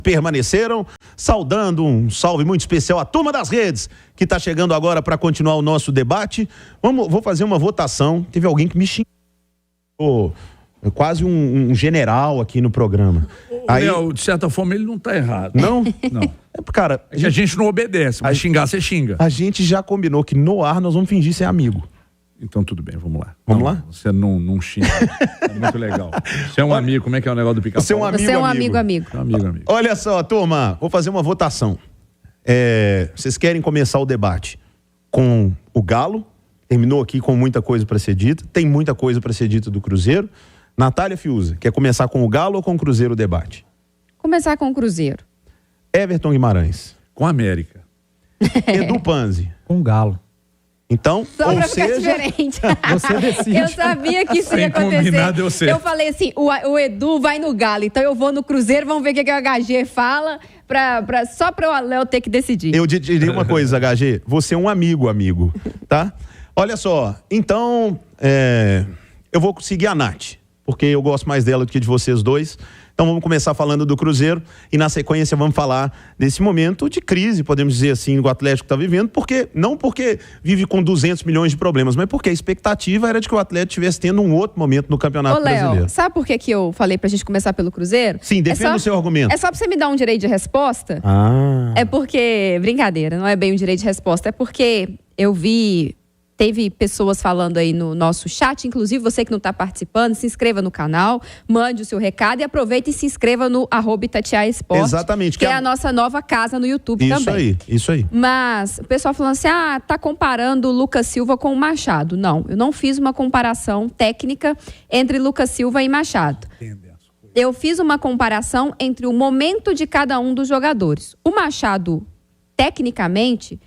permaneceram, saudando um salve muito especial à turma das redes, que está chegando agora para continuar o nosso debate. Vou fazer uma votação. Teve alguém que me xingou, quase um general aqui no programa. Aí, Léo, de certa forma, ele não está errado. Não? Não. Cara, a gente não obedece, mas xingar, você xinga. A gente já combinou que no ar nós vamos fingir ser amigo. Então tudo bem, vamos lá. Vamos lá? Você não xinga. É muito legal. Você é um amigo, como é que é o negócio do pica-pau? Você é um amigo, Você é um amigo. Amigo. Olha só, turma, vou fazer uma votação. Vocês querem começar o debate com o Galo? Terminou aqui com muita coisa para ser dita. Tem muita coisa para ser dita do Cruzeiro. Natália Fiuza, quer começar com o Galo ou com o Cruzeiro o debate? Começar com o Cruzeiro. Everton Guimarães. Com a América. Edu Panzi. Com o Galo. Então, só pra ficar diferente. Você decide. Eu sabia que isso ia acontecer. Eu falei assim, o Edu vai no Galo, então eu vou no Cruzeiro, vamos ver o que o HG fala, só pra o Léo ter que decidir. Eu diria uma coisa, HG, você é um amigo, tá? Olha só, então, eu vou seguir a Nath, porque eu gosto mais dela do que de vocês dois. Então vamos começar falando do Cruzeiro e na sequência vamos falar desse momento de crise, podemos dizer assim, que o Atlético está vivendo, não porque vive com 200 milhões de problemas, mas porque a expectativa era de que o Atlético estivesse tendo um outro momento no Campeonato Brasileiro. Léo, sabe por que eu falei pra gente começar pelo Cruzeiro? Sim, defenda o seu argumento. É só pra você me dar um direito de resposta? É porque, brincadeira, não é bem um direito de resposta, é porque eu vi... Teve pessoas falando aí no nosso chat, inclusive você que não está participando, se inscreva no canal, mande o seu recado e aproveite e se inscreva no @Itatiaia-Esporte. Exatamente. Que é a nossa nova casa no YouTube também. Isso aí. Mas o pessoal falando assim, tá comparando o Lucas Silva com o Machado. Não, eu não fiz uma comparação técnica entre Lucas Silva e Machado. Eu fiz uma comparação entre o momento de cada um dos jogadores. O Machado, tecnicamente...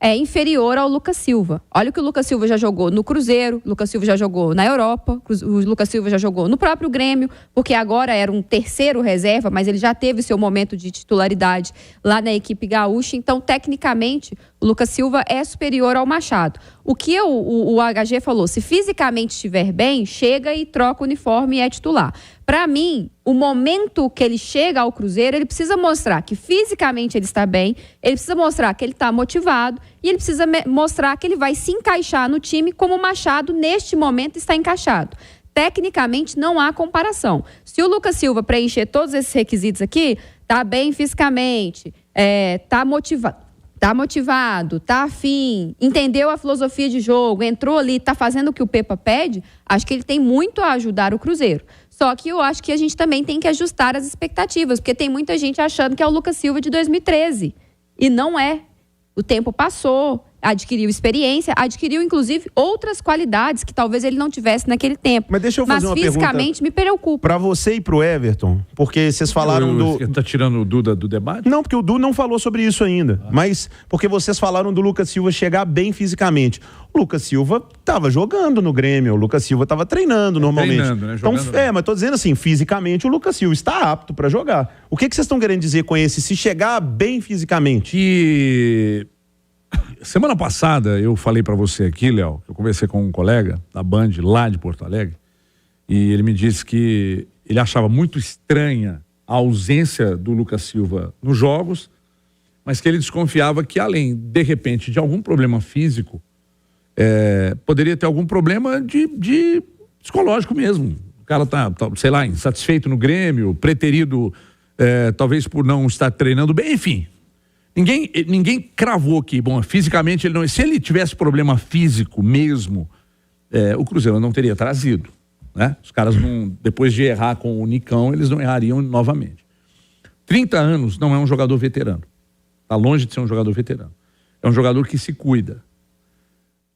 é inferior ao Lucas Silva. Olha o que o Lucas Silva já jogou no Cruzeiro, o Lucas Silva já jogou na Europa, o Lucas Silva já jogou no próprio Grêmio, porque agora era um terceiro reserva, mas ele já teve seu momento de titularidade lá na equipe gaúcha. Então, tecnicamente, o Lucas Silva é superior ao Machado. O que o HG falou, se fisicamente estiver bem, chega e troca o uniforme e é titular. Para mim, o momento que ele chega ao Cruzeiro, ele precisa mostrar que fisicamente ele está bem, ele precisa mostrar que ele está motivado e ele precisa mostrar que ele vai se encaixar no time como o Machado, neste momento, está encaixado. Tecnicamente, não há comparação. Se o Lucas Silva preencher todos esses requisitos aqui, está bem fisicamente, está motivado, tá afim, entendeu a filosofia de jogo, entrou ali, tá fazendo o que o Pepa pede, acho que ele tem muito a ajudar o Cruzeiro. Só que eu acho que a gente também tem que ajustar as expectativas, porque tem muita gente achando que é o Lucas Silva de 2013. E não é. O tempo passou, adquiriu experiência, adquiriu inclusive outras qualidades que talvez ele não tivesse naquele tempo. Mas deixa eu fazer uma pergunta. Mas fisicamente me preocupa. Pra você e pro Everton, porque vocês falaram Você tá tirando o Duda do debate? Não, porque o Du não falou sobre isso ainda. Mas porque vocês falaram do Lucas Silva chegar bem fisicamente. O Lucas Silva tava jogando no Grêmio, o Lucas Silva tava treinando normalmente. Treinando, né? Então, mas tô dizendo assim, fisicamente o Lucas Silva está apto pra jogar. O que vocês estão querendo dizer com esse se chegar bem fisicamente? Que semana passada eu falei pra você aqui, Léo, eu conversei com um colega da Band lá de Porto Alegre e ele me disse que ele achava muito estranha a ausência do Lucas Silva nos jogos, mas que ele desconfiava que além, de repente, de algum problema físico, poderia ter algum problema de psicológico mesmo. O cara tá, sei lá, insatisfeito no Grêmio, preterido, talvez por não estar treinando bem, enfim. Ninguém cravou que, bom, fisicamente ele não... Se ele tivesse problema físico mesmo, o Cruzeiro não teria trazido, né? Os caras não, depois de errar com o Nicão, eles não errariam novamente. 30 anos não é um jogador veterano. Tá longe de ser um jogador veterano. É um jogador que se cuida.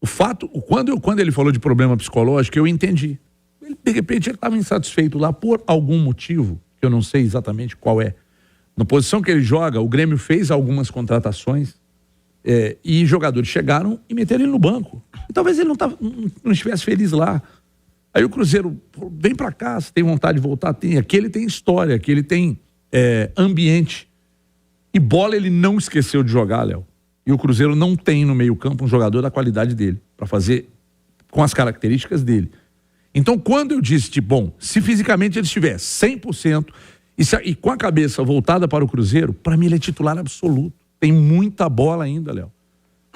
O fato, quando ele falou de problema psicológico, eu entendi. De repente ele estava insatisfeito lá por algum motivo, que eu não sei exatamente qual é. Na posição que ele joga, o Grêmio fez algumas contratações e jogadores chegaram e meteram ele no banco. E talvez ele não estivesse feliz lá. Aí o Cruzeiro vem pra cá, se tem vontade de voltar, tem. Aqui ele tem história, aqui ele tem ambiente. E bola ele não esqueceu de jogar, Léo. E o Cruzeiro não tem no meio-campo um jogador da qualidade dele, para fazer com as características dele. Então, quando eu disse, bom, se fisicamente ele estiver 100%, E com a cabeça voltada para o Cruzeiro, para mim ele é titular absoluto. Tem muita bola ainda, Léo.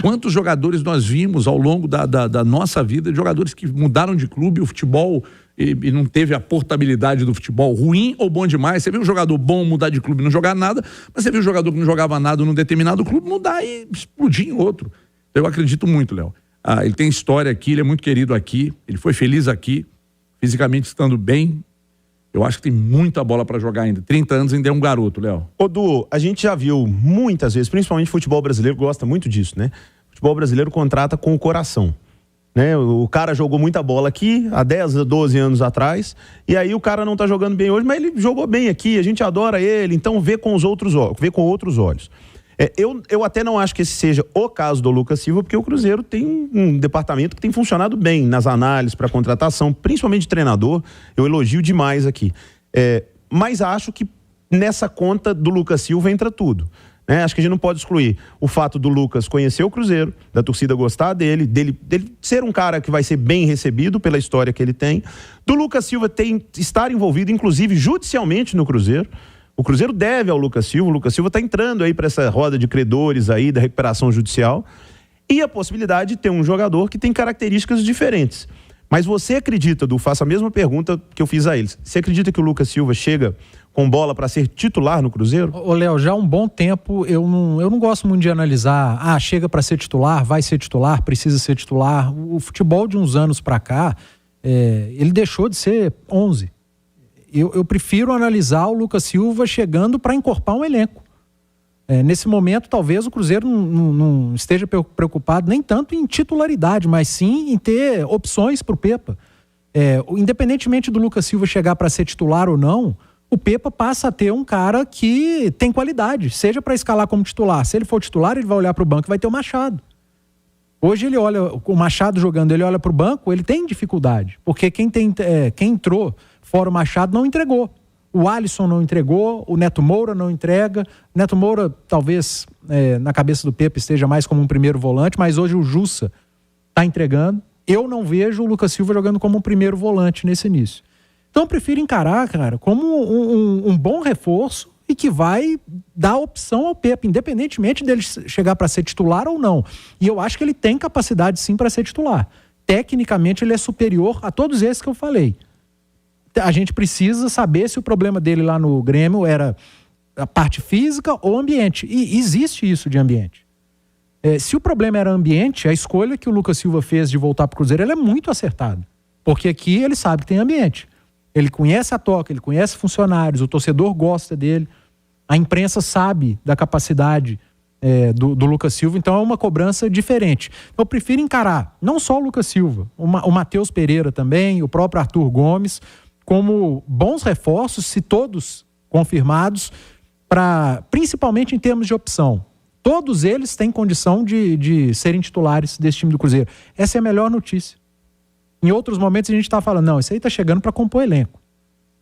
Quantos jogadores nós vimos ao longo da nossa vida, jogadores que mudaram de clube, o futebol e não teve a portabilidade do futebol, ruim ou bom demais. Você viu um jogador bom mudar de clube e não jogar nada, mas você viu um jogador que não jogava nada num determinado clube mudar e explodir em outro. Eu acredito muito, Léo. Ele tem história aqui, ele é muito querido aqui, ele foi feliz aqui, fisicamente estando bem. Eu acho que tem muita bola para jogar ainda. 30 anos ainda é um garoto, Léo. Ô, Du, a gente já viu muitas vezes, principalmente o futebol brasileiro gosta muito disso, né? O futebol brasileiro contrata com o coração. Né? O cara jogou muita bola aqui há 10, 12 anos atrás, e aí o cara não tá jogando bem hoje, mas ele jogou bem aqui, a gente adora ele, então vê com outros olhos. Eu até não acho que esse seja o caso do Lucas Silva, porque o Cruzeiro tem um departamento que tem funcionado bem nas análises para contratação, principalmente de treinador. Eu elogio demais aqui. Mas acho que nessa conta do Lucas Silva entra tudo. Acho que a gente não pode excluir o fato do Lucas conhecer o Cruzeiro, da torcida gostar dele ser um cara que vai ser bem recebido pela história que ele tem, do Lucas Silva estar envolvido, inclusive, judicialmente no Cruzeiro. O Cruzeiro deve ao Lucas Silva, o Lucas Silva está entrando aí para essa roda de credores aí da recuperação judicial, e a possibilidade de ter um jogador que tem características diferentes. Mas você acredita, Du, faço a mesma pergunta que eu fiz a eles, você acredita que o Lucas Silva chega com bola para ser titular no Cruzeiro? Ô, Léo, já há um bom tempo eu não gosto muito de analisar, chega para ser titular, vai ser titular, precisa ser titular. O futebol de uns anos para cá, ele deixou de ser 11. Eu prefiro analisar o Lucas Silva chegando para encorpar um elenco. Nesse momento, talvez o Cruzeiro não esteja preocupado nem tanto em titularidade, mas sim em ter opções para o Pepa. Independentemente do Lucas Silva chegar para ser titular ou não, o Pepa passa a ter um cara que tem qualidade, seja para escalar como titular. Se ele for titular, ele vai olhar para o banco e vai ter o Machado. Hoje ele olha, o Machado jogando, ele olha para o banco, ele tem dificuldade, porque quem entrou fora o Machado não entregou. O Alisson não entregou, o Neto Moura não entrega. O Neto Moura, talvez, na cabeça do Pepa, esteja mais como um primeiro volante, mas hoje o Jussa está entregando. Eu não vejo o Lucas Silva jogando como um primeiro volante nesse início. Então eu prefiro encarar, cara, como um bom reforço e que vai dar opção ao Pepa, independentemente dele chegar para ser titular ou não. E eu acho que ele tem capacidade sim para ser titular. Tecnicamente ele é superior a todos esses que eu falei. A gente precisa saber se o problema dele lá no Grêmio era a parte física ou ambiente. E existe isso de ambiente. Se o problema era ambiente, a escolha que o Lucas Silva fez de voltar para o Cruzeiro, ela é muito acertada. Porque aqui ele sabe que tem ambiente. Ele conhece a toca, ele conhece funcionários, o torcedor gosta dele. A imprensa sabe da capacidade do Lucas Silva, então é uma cobrança diferente. Eu prefiro encarar não só o Lucas Silva, o Matheus Pereira também, o próprio Arthur Gomes, como bons reforços, se todos confirmados, principalmente em termos de opção. Todos eles têm condição de serem titulares desse time do Cruzeiro. Essa é a melhor notícia. Em outros momentos a gente está falando, não, esse aí está chegando para compor elenco.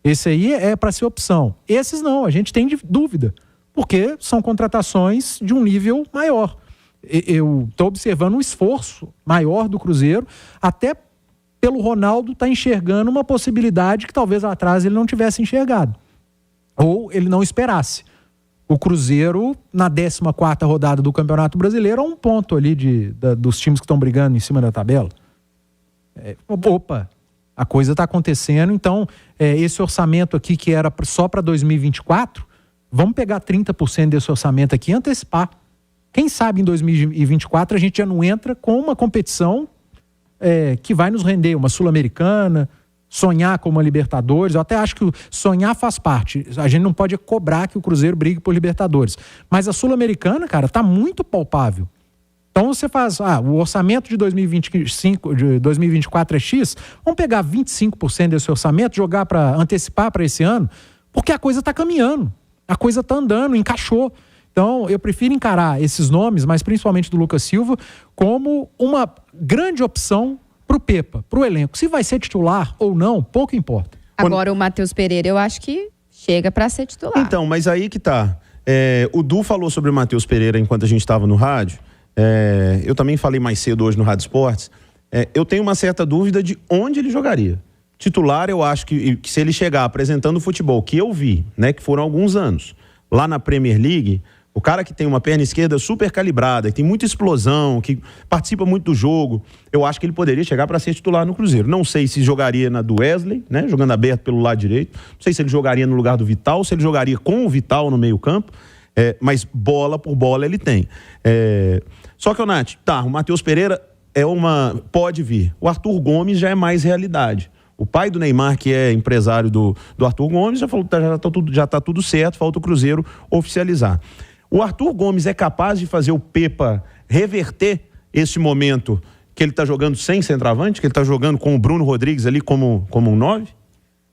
Esse aí é para ser opção. Esses não, a gente tem dúvida, porque são contratações de um nível maior. Eu estou observando um esforço maior do Cruzeiro, até pelo Ronaldo estar enxergando uma possibilidade que talvez lá atrás ele não tivesse enxergado. Ou ele não esperasse. O Cruzeiro, na 14ª rodada do Campeonato Brasileiro, a um ponto ali dos times que estão brigando em cima da tabela. A coisa está acontecendo, então esse orçamento aqui que era só para 2024, vamos pegar 30% desse orçamento aqui e antecipar. Quem sabe em 2024 a gente já não entra com uma competição que vai nos render, uma Sul-Americana, sonhar com uma Libertadores. Eu até acho que sonhar faz parte. A gente não pode cobrar que o Cruzeiro brigue por Libertadores. Mas a Sul-Americana, cara, está muito palpável. Então você faz, o orçamento de 2024 é X, vamos pegar 25% desse orçamento, jogar para antecipar para esse ano, porque a coisa está caminhando, a coisa está andando, encaixou. Então eu prefiro encarar esses nomes, mas principalmente do Lucas Silva, como uma grande opção para o Pepa, para o elenco. Se vai ser titular ou não, pouco importa. Agora o Matheus Pereira eu acho que chega para ser titular. Então, mas aí que tá. O Du falou sobre o Matheus Pereira enquanto a gente estava no rádio. Eu também falei mais cedo hoje no Rádio Esportes. Eu tenho uma certa dúvida de onde ele jogaria. titular, eu acho que se ele chegar apresentando o futebol que eu vi, né, que foram alguns anos, lá na Premier League, o cara que tem uma perna esquerda super calibrada, que tem muita explosão, que participa muito do jogo, eu acho que ele poderia chegar para ser titular no Cruzeiro. Não sei se jogaria na do Wesley, né, jogando aberto pelo lado direito. Não sei se ele jogaria no lugar do Vital, se ele jogaria com o Vital no meio-campo, mas bola por bola ele tem. Só que, Nath, o Matheus Pereira pode vir. O Arthur Gomes já é mais realidade. O pai do Neymar, que é empresário do Arthur Gomes, já falou que já tá tudo certo, falta o Cruzeiro oficializar. O Arthur Gomes é capaz de fazer o Pepa reverter esse momento que ele está jogando sem centroavante, que ele está jogando com o Bruno Rodrigues ali como um 9?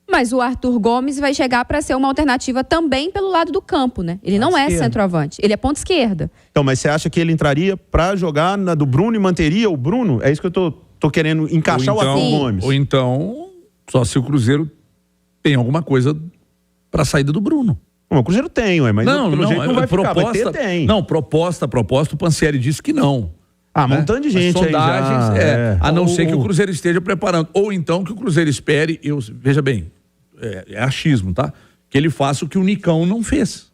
Mas o Arthur Gomes vai chegar para ser uma alternativa também pelo lado do campo, né? Ele não é centroavante, ele é ponta esquerda. Então, mas você acha que ele entraria para jogar na do Bruno e manteria o Bruno? É isso que eu tô querendo encaixar, então, o Arthur Gomes. Ou então, só se o Cruzeiro tem alguma coisa para a saída do Bruno. O Cruzeiro tem, mas pelo jeito não vai ficar, vai ter, tem. Não, proposta, o Pansieri disse que não. Um montão de gente aí já. A não ser que o Cruzeiro esteja preparando. Ou então que o Cruzeiro espere, veja bem, é achismo, tá? Que ele faça o que o Nicão não fez.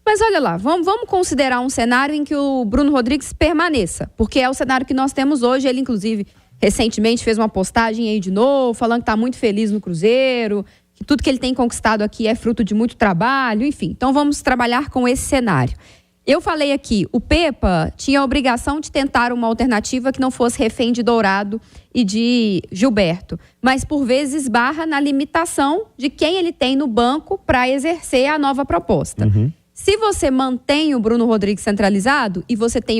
Mas olha lá, vamos considerar um cenário em que o Bruno Rodrigues permaneça, porque é o cenário que nós temos hoje. Ele, inclusive, recentemente fez uma postagem aí de novo, falando que está muito feliz no Cruzeiro, que tudo que ele tem conquistado aqui é fruto de muito trabalho, enfim. Então vamos trabalhar com esse cenário. Eu falei aqui, o Pepa tinha a obrigação de tentar uma alternativa que não fosse refém de Dourado e de Gilberto, mas por vezes esbarra na limitação de quem ele tem no banco para exercer a nova proposta. Se você mantém o Bruno Rodrigues centralizado e você tem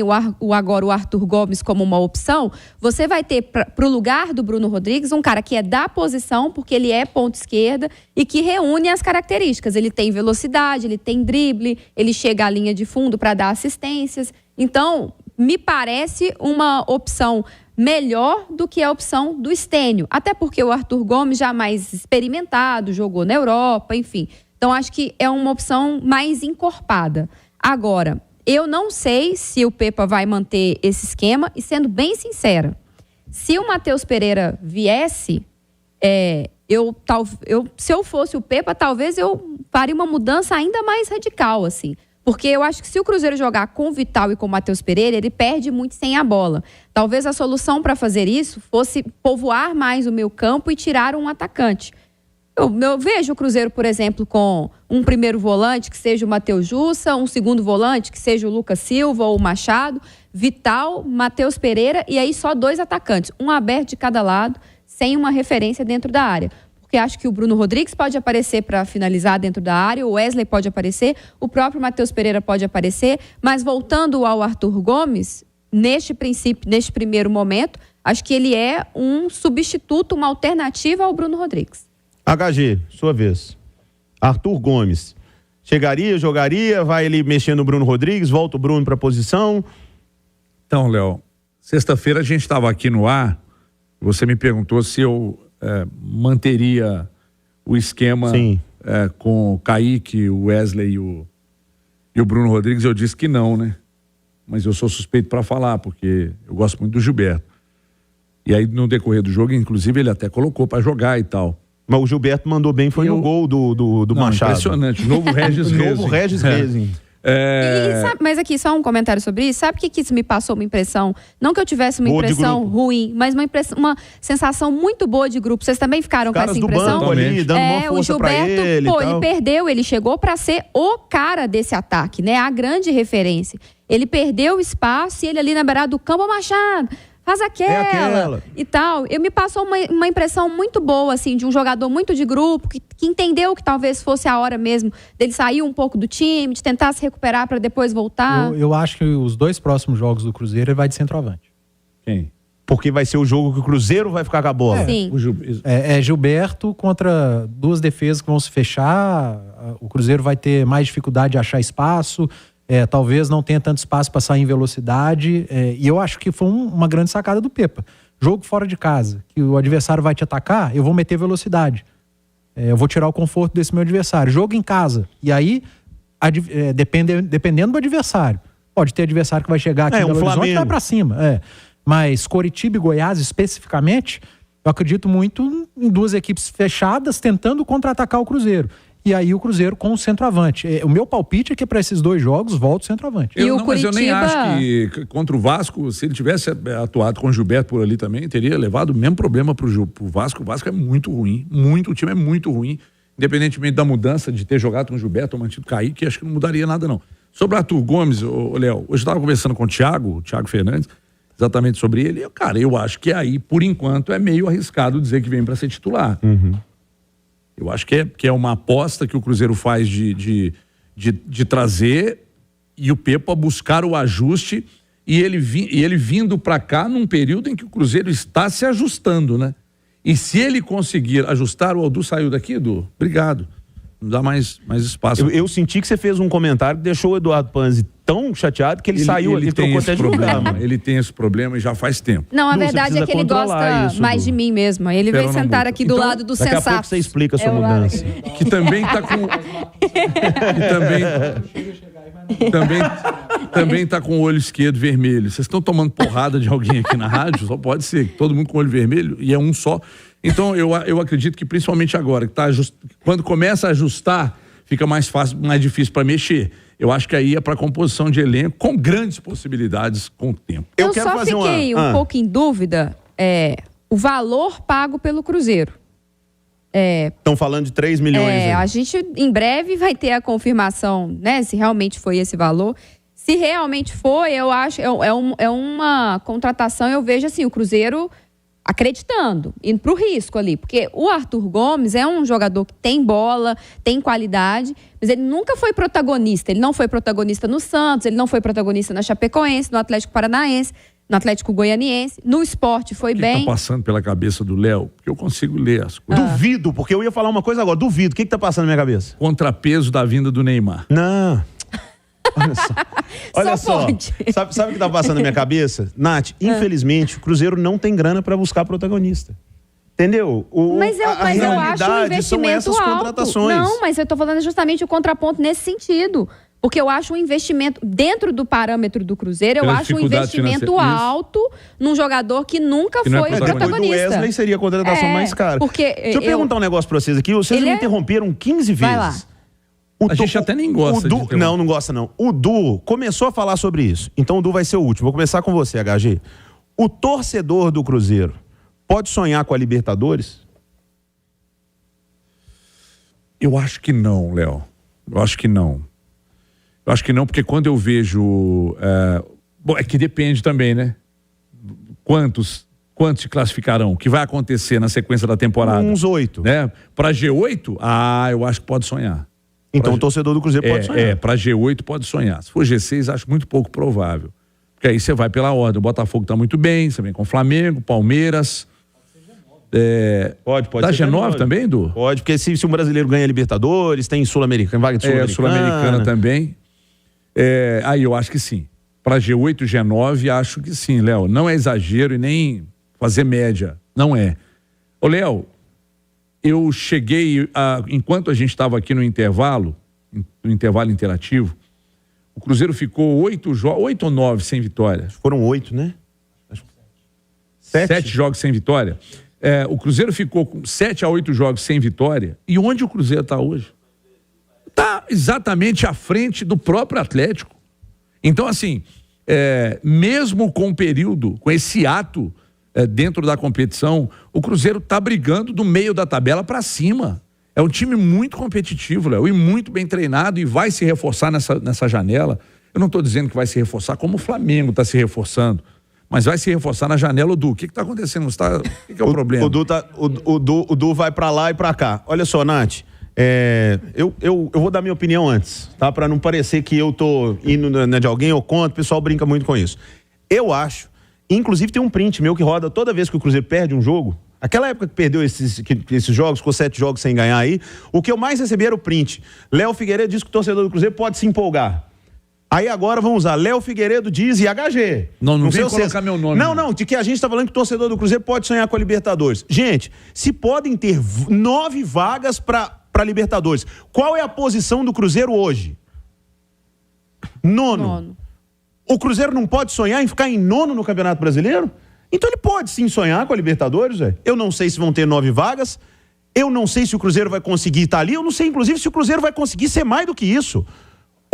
agora o Arthur Gomes como uma opção, você vai ter para o lugar do Bruno Rodrigues um cara que é da posição, porque ele é ponta esquerda e que reúne as características. Ele tem velocidade, ele tem drible, ele chega à linha de fundo para dar assistências. Então, me parece uma opção melhor do que a opção do Stênio. Até porque o Arthur Gomes já mais experimentado, jogou na Europa, enfim. Então, acho que é uma opção mais encorpada. Agora, eu não sei se o Pepa vai manter esse esquema. E, sendo bem sincera, se o Matheus Pereira viesse, se eu fosse o Pepa, talvez eu faria uma mudança ainda mais radical, assim. Porque eu acho que se o Cruzeiro jogar com o Vital e com o Matheus Pereira, ele perde muito sem a bola. Talvez a solução para fazer isso fosse povoar mais o meio campo e tirar um atacante. Eu vejo o Cruzeiro, por exemplo, com um primeiro volante que seja o Matheus Jussa, um segundo volante que seja o Lucas Silva ou o Machado, Vital, Matheus Pereira e aí só 2 atacantes, um aberto de cada lado, sem uma referência dentro da área. Porque acho que o Bruno Rodrigues pode aparecer para finalizar dentro da área, o Wesley pode aparecer, o próprio Matheus Pereira pode aparecer, mas voltando ao Arthur Gomes, neste primeiro momento, acho que ele é um substituto, uma alternativa ao Bruno Rodrigues. HG, sua vez. Arthur Gomes. Chegaria, jogaria, vai ele mexendo no Bruno Rodrigues, volta o Bruno para a posição. Então, Léo, sexta-feira a gente estava aqui no ar, você me perguntou se eu manteria o esquema com o Kaique, o Wesley e o Bruno Rodrigues. Eu disse que não, né? Mas eu sou suspeito para falar, porque eu gosto muito do Gilberto. E aí, no decorrer do jogo, inclusive, ele até colocou para jogar e tal. Mas o Gilberto mandou bem, foi no gol do Machado. Impressionante, novo Regis Rezin. Novo Regis Rezin. Mas aqui, só um comentário sobre isso. Sabe o que isso me passou uma impressão? Não que eu tivesse uma impressão ruim, mas uma sensação muito boa de grupo. Vocês também ficaram com essa impressão? Do banco ali, dando uma força pra ele. O Gilberto, ele perdeu, ele chegou para ser o cara desse ataque, né? A grande referência. Ele perdeu o espaço e ele ali na beirada do campo, Machado, faz aquela e tal. Me passou uma impressão muito boa, assim, de um jogador muito de grupo, que entendeu que talvez fosse a hora mesmo dele sair um pouco do time, de tentar se recuperar para depois voltar. Eu acho que os 2 próximos jogos do Cruzeiro ele vai de centroavante. Quem? Porque vai ser o jogo que o Cruzeiro vai ficar com a bola. Sim. Gilberto contra 2 defesas que vão se fechar. O Cruzeiro vai ter mais dificuldade de achar espaço. Talvez não tenha tanto espaço para sair em velocidade. E eu acho que foi uma grande sacada do Pepa. Jogo fora de casa, que o adversário vai te atacar, eu vou meter velocidade. Eu vou tirar o conforto desse meu adversário. Jogo em casa. E aí, dependendo do adversário. Pode ter adversário que vai chegar aqui em Belo Horizonte e vai para cima. Mas Coritiba e Goiás, especificamente, Eu acredito muito em duas equipes fechadas tentando contra-atacar o Cruzeiro. E aí o Cruzeiro com o centroavante. O meu palpite é que para esses 2 jogos volta o centroavante. Mas eu nem acho que contra o Vasco, se ele tivesse atuado com o Gilberto por ali também, teria levado o mesmo problema pro Vasco. O Vasco é muito ruim, o time é muito ruim, independentemente da mudança de ter jogado com o Gilberto ou mantido Kaique, acho que não mudaria nada não. Sobre o Arthur Gomes, Léo, hoje eu estava conversando com o Thiago Fernandes, exatamente sobre ele, eu acho que aí, por enquanto, é meio arriscado dizer que vem para ser titular. Eu acho que é uma aposta que o Cruzeiro faz de trazer e o Pepa buscar o ajuste e ele vindo para cá num período em que o Cruzeiro está se ajustando, né? E se ele conseguir ajustar, o Aldu saiu daqui, Edu? Obrigado. Não dá mais espaço. Eu senti que você fez um comentário que deixou o Eduardo Panzi tão chateado que ele saiu ali, trocou até de lugar. Ele tem esse problema e já faz tempo. Não, a verdade é que ele gosta isso, mais de mim mesmo. Ele veio sentar aqui do lado do sensato. Daqui a pouco você explica a sua mudança. Que também tá com... também tá com o olho esquerdo vermelho. Vocês estão tomando porrada de alguém aqui na rádio? Só pode ser. Todo mundo com o olho vermelho e é um só. Então, eu acredito que principalmente agora, que quando começa a ajustar, fica mais fácil, mais difícil para mexer. Eu acho que aí é para composição de elenco com grandes possibilidades com o tempo. Eu só fiquei um pouco em dúvida, o valor pago pelo Cruzeiro. Estão falando de 3 milhões. A gente em breve vai ter a confirmação, né? Se realmente foi esse valor. Se realmente foi, eu acho, é uma contratação, eu vejo assim, o Cruzeiro acreditando, indo pro risco ali, porque o Arthur Gomes é um jogador que tem bola, tem qualidade, mas ele nunca foi protagonista. Ele não foi protagonista no Santos, ele não foi protagonista na Chapecoense, no Atlético Paranaense, no Atlético Goianiense, no Sport foi bem. O que tá passando pela cabeça do Léo? Porque eu consigo ler as coisas. Duvido, porque eu ia falar uma coisa agora, duvido. O que tá passando na minha cabeça? Contrapeso da vinda do Neymar. Não. Olha só. Sabe o que tá passando na minha cabeça? Nath, infelizmente, o Cruzeiro não tem grana para buscar protagonista. Entendeu? Mas eu acho um investimento alto. Não, mas eu tô falando justamente o contraponto nesse sentido. Porque eu acho um investimento, dentro do parâmetro do Cruzeiro, eu acho um investimento alto num jogador que nunca foi protagonista. Depois do Wesley seria a contratação mais cara. Porque deixa eu perguntar um negócio pra vocês aqui. Vocês me interromperam 15 vezes. Vai lá. A gente até nem gosta disso. Não gosta não. O Du começou a falar sobre isso. Então o Du vai ser o último. Vou começar com você, HG. O torcedor do Cruzeiro pode sonhar com a Libertadores? Eu acho que não, Léo. Eu acho que não. Eu acho que não, porque quando eu vejo... Bom, é que depende também, né? Quantos se classificarão? O que vai acontecer na sequência da temporada? Uns 8. Né? Para G8, eu acho que pode sonhar. Então o torcedor do Cruzeiro pode sonhar. Para G8 pode sonhar. Se for G6, acho muito pouco provável. Porque aí você vai pela ordem. O Botafogo está muito bem, você vem com o Flamengo, Palmeiras. Pode da ser G9 também, Edu? Pode, porque se um brasileiro ganha Libertadores, tem Sul-Americana, vaga de Sul-Americana. Sul-Americana também. Aí eu acho que sim. Para G8, G9, acho que sim, Léo. Não é exagero e nem fazer média. Não é. Ô, Léo, eu cheguei, enquanto a gente estava aqui no intervalo interativo, o Cruzeiro ficou 8 ou 9 sem vitória. Foram 8, né? 7 jogos sem vitória. O Cruzeiro ficou com 7 a 8 jogos sem vitória. E onde o Cruzeiro está hoje? Está exatamente à frente do próprio Atlético. Então, assim, mesmo com o período, com esse ato dentro da competição, o Cruzeiro está brigando do meio da tabela para cima. É um time muito competitivo, Léo, e muito bem treinado, e vai se reforçar nessa janela. Eu não estou dizendo que vai se reforçar como o Flamengo está se reforçando, mas vai se reforçar na janela. O Du, o que está acontecendo? O que é o problema? O Du vai para lá e para cá. Olha só, Nath, eu vou dar minha opinião antes, tá? Para não parecer que eu tô indo de alguém ou contra, o pessoal brinca muito com isso. Eu acho, inclusive tem um print meu que roda toda vez que o Cruzeiro perde um jogo. Aquela época que perdeu esses jogos, ficou 7 jogos sem ganhar aí, o que eu mais recebi era o print. Léo Figueiredo diz que o torcedor do Cruzeiro pode se empolgar. Aí agora vamos usar, Léo Figueiredo diz e HG. Não vem colocar meu nome. Não, de que a gente tá falando que o torcedor do Cruzeiro pode sonhar com a Libertadores. Gente, se podem ter 9 vagas para Libertadores, qual é a posição do Cruzeiro hoje? Nono. O Cruzeiro não pode sonhar em ficar em nono no Campeonato Brasileiro? Então ele pode sim sonhar com a Libertadores, velho. Eu não sei se vão ter 9 vagas, eu não sei se o Cruzeiro vai conseguir estar ali, eu não sei, inclusive, se o Cruzeiro vai conseguir ser mais do que isso.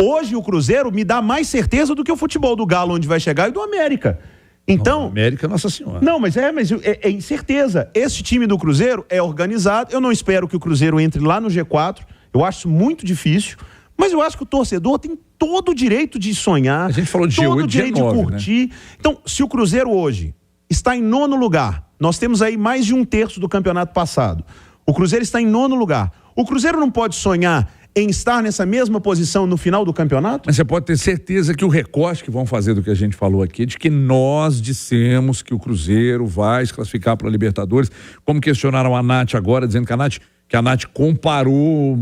Hoje o Cruzeiro me dá mais certeza do que o futebol do Galo, onde vai chegar, e do América. Então, América, Nossa Senhora. Não, mas é incerteza. Esse time do Cruzeiro é organizado. Eu não espero que o Cruzeiro entre lá no G4. Eu acho isso muito difícil. Mas eu acho que o torcedor tem todo o direito de sonhar. A gente falou de todo G8, o direito G9, de curtir. Né? Então, se o Cruzeiro hoje está em 9º lugar, nós temos aí mais de 1/3 do campeonato passado. O Cruzeiro está em 9º lugar. O Cruzeiro não pode sonhar em estar nessa mesma posição no final do campeonato? Mas você pode ter certeza que o recorte que vão fazer do que a gente falou aqui, de que nós dissemos que o Cruzeiro vai se classificar para a Libertadores, como questionaram a Nath agora, dizendo que a Nath comparou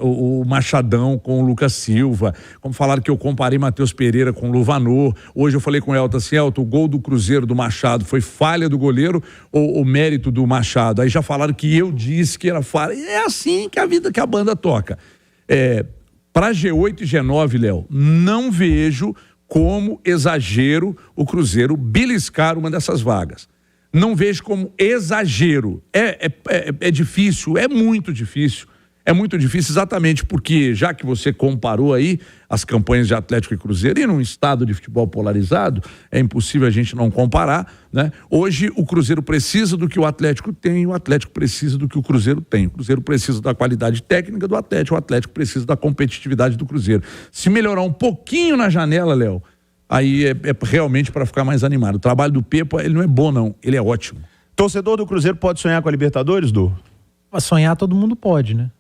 o Machadão com o Lucas Silva, como falaram que eu comparei Matheus Pereira com o Luvanor. Hoje eu falei com o Elton assim, Elton, o gol do Cruzeiro do Machado foi falha do goleiro ou o mérito do Machado? Aí já falaram que eu disse que era falha. E é assim que a banda toca. Para G8 e G9, Léo, não vejo como exagero o Cruzeiro beliscar uma dessas vagas. Não vejo como exagero. É difícil, é muito difícil. É muito difícil exatamente porque, já que você comparou aí as campanhas de Atlético e Cruzeiro, e num estado de futebol polarizado, é impossível a gente não comparar, né? Hoje o Cruzeiro precisa do que o Atlético tem e o Atlético precisa do que o Cruzeiro tem. O Cruzeiro precisa da qualidade técnica do Atlético, o Atlético precisa da competitividade do Cruzeiro. Se melhorar um pouquinho na janela, Léo, aí é realmente para ficar mais animado. O trabalho do Pepa, ele não é bom não, ele é ótimo. Torcedor do Cruzeiro pode sonhar com a Libertadores, Du? Sonhar todo mundo pode, né?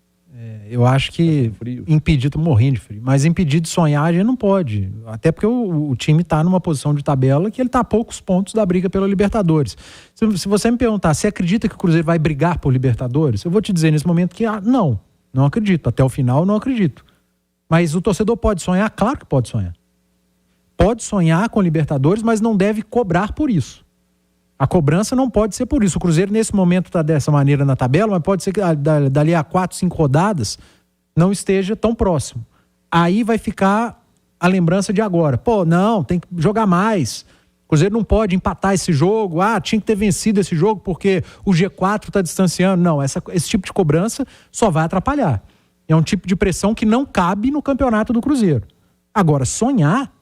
Eu acho que impedir, tô morrendo de frio, mas impedir de sonhar a gente não pode, até porque o time está numa posição de tabela que ele está a poucos pontos da briga pela Libertadores. Se você me perguntar, você acredita que o Cruzeiro vai brigar por Libertadores? Eu vou te dizer nesse momento que não acredito, até o final não acredito. Mas o torcedor pode sonhar? Claro que pode sonhar. Pode sonhar com Libertadores, mas não deve cobrar por isso. A cobrança não pode ser por isso. O Cruzeiro nesse momento está dessa maneira na tabela, mas pode ser que dali a 4, 5 rodadas não esteja tão próximo. Aí vai ficar a lembrança de agora. Não, tem que jogar mais. O Cruzeiro não pode empatar esse jogo. Tinha que ter vencido esse jogo porque o G4 está distanciando. Não, esse tipo de cobrança só vai atrapalhar. É um tipo de pressão que não cabe no campeonato do Cruzeiro. Agora, sonhar...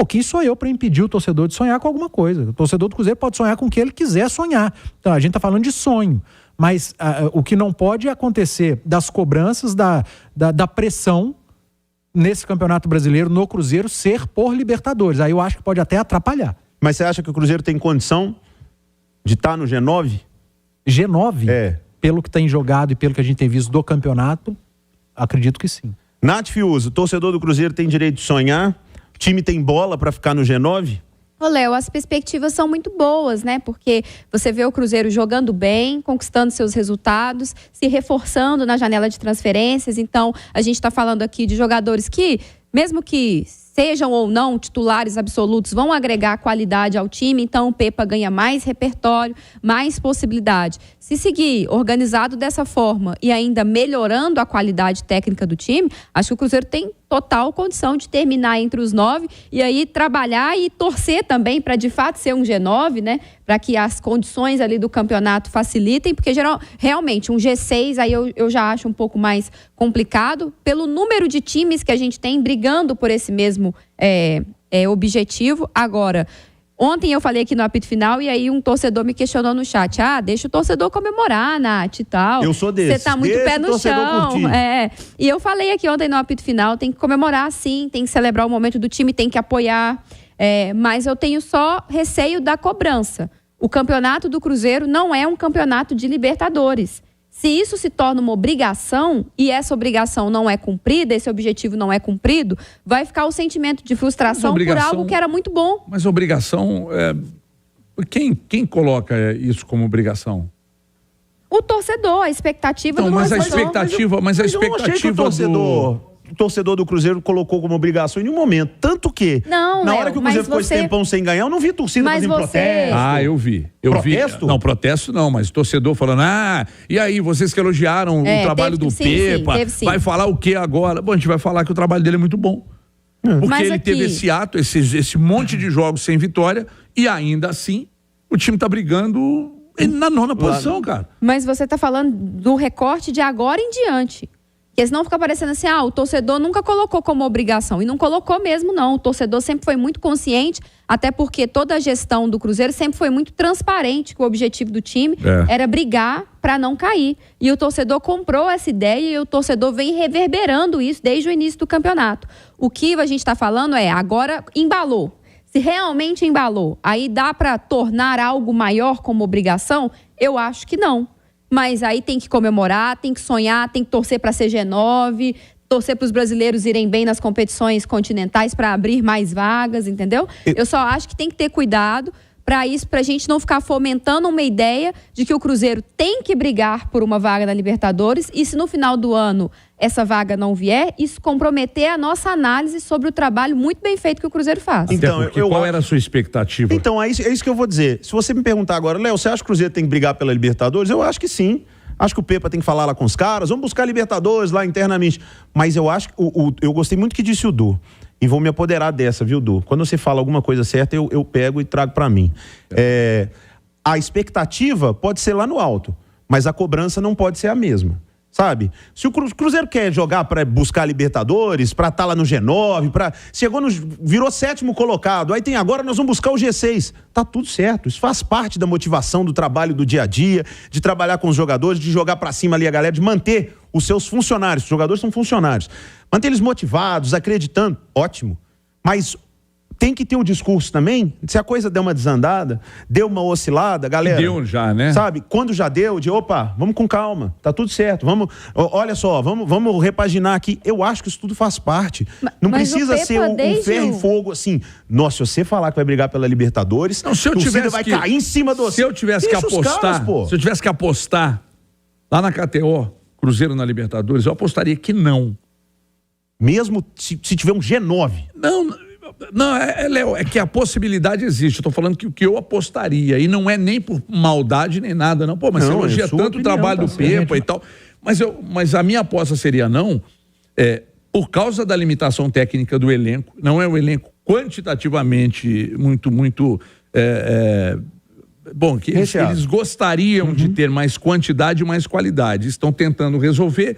quem sou eu para impedir o torcedor de sonhar com alguma coisa? O torcedor do Cruzeiro pode sonhar com o que ele quiser sonhar. Então, a gente está falando de sonho. Mas o que não pode acontecer das cobranças, da pressão nesse Campeonato Brasileiro, no Cruzeiro, ser por Libertadores. Aí eu acho que pode até atrapalhar. Mas você acha que o Cruzeiro tem condição de estar no G9? G9? Pelo que tem jogado e pelo que a gente tem visto do campeonato, acredito que sim. Nath Fiuza, o torcedor do Cruzeiro tem direito de sonhar? O time tem bola para ficar no G9? Léo, as perspectivas são muito boas, né? Porque você vê o Cruzeiro jogando bem, conquistando seus resultados, se reforçando na janela de transferências. Então, a gente está falando aqui de jogadores que, mesmo que sejam ou não titulares absolutos, vão agregar qualidade ao time. Então, o Pepa ganha mais repertório, mais possibilidade. Se seguir organizado dessa forma e ainda melhorando a qualidade técnica do time, acho que o Cruzeiro tem total condição de terminar entre os 9 e aí trabalhar e torcer também para de fato ser um G9, né? Para que as condições ali do campeonato facilitem, porque realmente um G6 aí eu já acho um pouco mais complicado pelo número de times que a gente tem brigando por esse mesmo objetivo. Agora, ontem eu falei aqui no apito final e aí um torcedor me questionou no chat. Deixa o torcedor comemorar, Nath, e tal. Eu sou desse. Você tá muito pé no chão. E eu falei aqui ontem no apito final, tem que comemorar sim, tem que celebrar o momento do time, tem que apoiar. Mas eu tenho só receio da cobrança. O campeonato do Cruzeiro não é um campeonato de Libertadores. Se isso se torna uma obrigação e essa obrigação não é cumprida, esse objetivo não é cumprido, vai ficar o sentimento de frustração por algo que era muito bom. Mas obrigação, quem coloca isso como obrigação? O torcedor, a expectativa do torcedor. Mas a expectativa o torcedor do Cruzeiro colocou como obrigação em nenhum momento. Tanto que, na hora que o Cruzeiro ficou esse tempão sem ganhar, eu não vi torcida fazendo protesto. Eu vi. Protesto? Não, protesto não, mas torcedor falando, e aí, vocês que elogiaram o trabalho do Pepa, vai falar o que agora? Bom, a gente vai falar que o trabalho dele é muito bom. Porque ele teve esse ato, esse monte de jogos sem vitória, e ainda assim, o time tá brigando na 9ª posição, cara. Mas você tá falando do recorte de agora em diante. Porque senão fica parecendo assim, o torcedor nunca colocou como obrigação. E não colocou mesmo, não. O torcedor sempre foi muito consciente, até porque toda a gestão do Cruzeiro sempre foi muito transparente, que o objetivo do time era brigar para não cair. E o torcedor comprou essa ideia e o torcedor vem reverberando isso desde o início do campeonato. O que a gente está falando agora embalou. Se realmente embalou, aí dá para tornar algo maior como obrigação? Eu acho que não. Mas aí tem que comemorar, tem que sonhar, tem que torcer para a CG9, torcer para os brasileiros irem bem nas competições continentais para abrir mais vagas, entendeu? Eu só acho que tem que ter cuidado para isso, para a gente não ficar fomentando uma ideia de que o Cruzeiro tem que brigar por uma vaga na Libertadores e se no final do ano essa vaga não vier, isso comprometer a nossa análise sobre o trabalho muito bem feito que o Cruzeiro faz. Então, qual era a sua expectativa? Então, é isso que eu vou dizer. Se você me perguntar agora, Léo, você acha que o Cruzeiro tem que brigar pela Libertadores? Eu acho que sim. Acho que o Pepa tem que falar lá com os caras, vamos buscar a Libertadores lá internamente. Mas eu acho que eu gostei muito do que disse o Du. E vou me apoderar dessa, viu, Du? Quando você fala alguma coisa certa, eu pego e trago pra mim. A expectativa pode ser lá no alto, mas a cobrança não pode ser a mesma. Sabe? Se o Cruzeiro quer jogar para buscar a Libertadores, para estar lá no G9, virou 7º colocado, aí tem agora nós vamos buscar o G6. Tá tudo certo, isso faz parte da motivação do trabalho do dia a dia, de trabalhar com os jogadores, de jogar para cima ali a galera, de manter os seus funcionários, os jogadores são funcionários, manter eles motivados, acreditando, ótimo, mas tem que ter um discurso também, se a coisa deu uma desandada, deu uma oscilada, galera... Deu já, né? Sabe, quando já deu, vamos com calma, tá tudo certo, olha só, vamos repaginar aqui. Eu acho que isso tudo faz parte. Não precisa ser um ferro e fogo assim, nossa, se você falar que vai brigar pela Libertadores, não, se eu tivesse vai cair em cima do... Se eu tivesse que apostar, se eu tivesse que apostar lá na KTO, Cruzeiro na Libertadores, eu apostaria que não. Mesmo se tiver um G9? Não, Léo, é que a possibilidade existe. Eu tô falando que o que eu apostaria, e não é nem por maldade nem nada, não. Pô, mas você elogia tanto o trabalho do Pepa e tal. Mas a minha aposta seria não, por causa da limitação técnica do elenco. Não é um elenco quantitativamente muito bom, que eles gostariam de ter mais quantidade e mais qualidade. Estão tentando resolver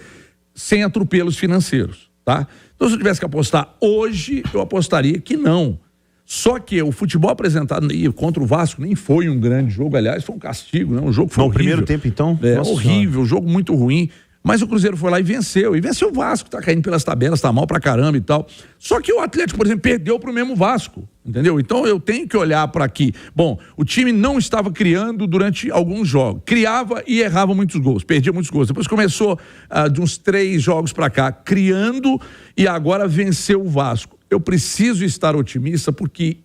sem atropelos financeiros, tá? Então, se eu tivesse que apostar hoje, eu apostaria que não. Só que o futebol apresentado contra o Vasco nem foi um grande jogo, aliás, foi um castigo, né? Um jogo foi horrível. No primeiro tempo, então? Horrível, jogo muito ruim. Mas o Cruzeiro foi lá e venceu o Vasco, tá caindo pelas tabelas, tá mal pra caramba e tal. Só que o Atlético, por exemplo, perdeu pro mesmo Vasco, entendeu? Então eu tenho que olhar para aqui. Bom, o time não estava criando durante alguns jogos. Criava e errava muitos gols, perdia muitos gols. Depois começou de uns 3 jogos pra cá, criando e agora venceu o Vasco. Eu preciso estar otimista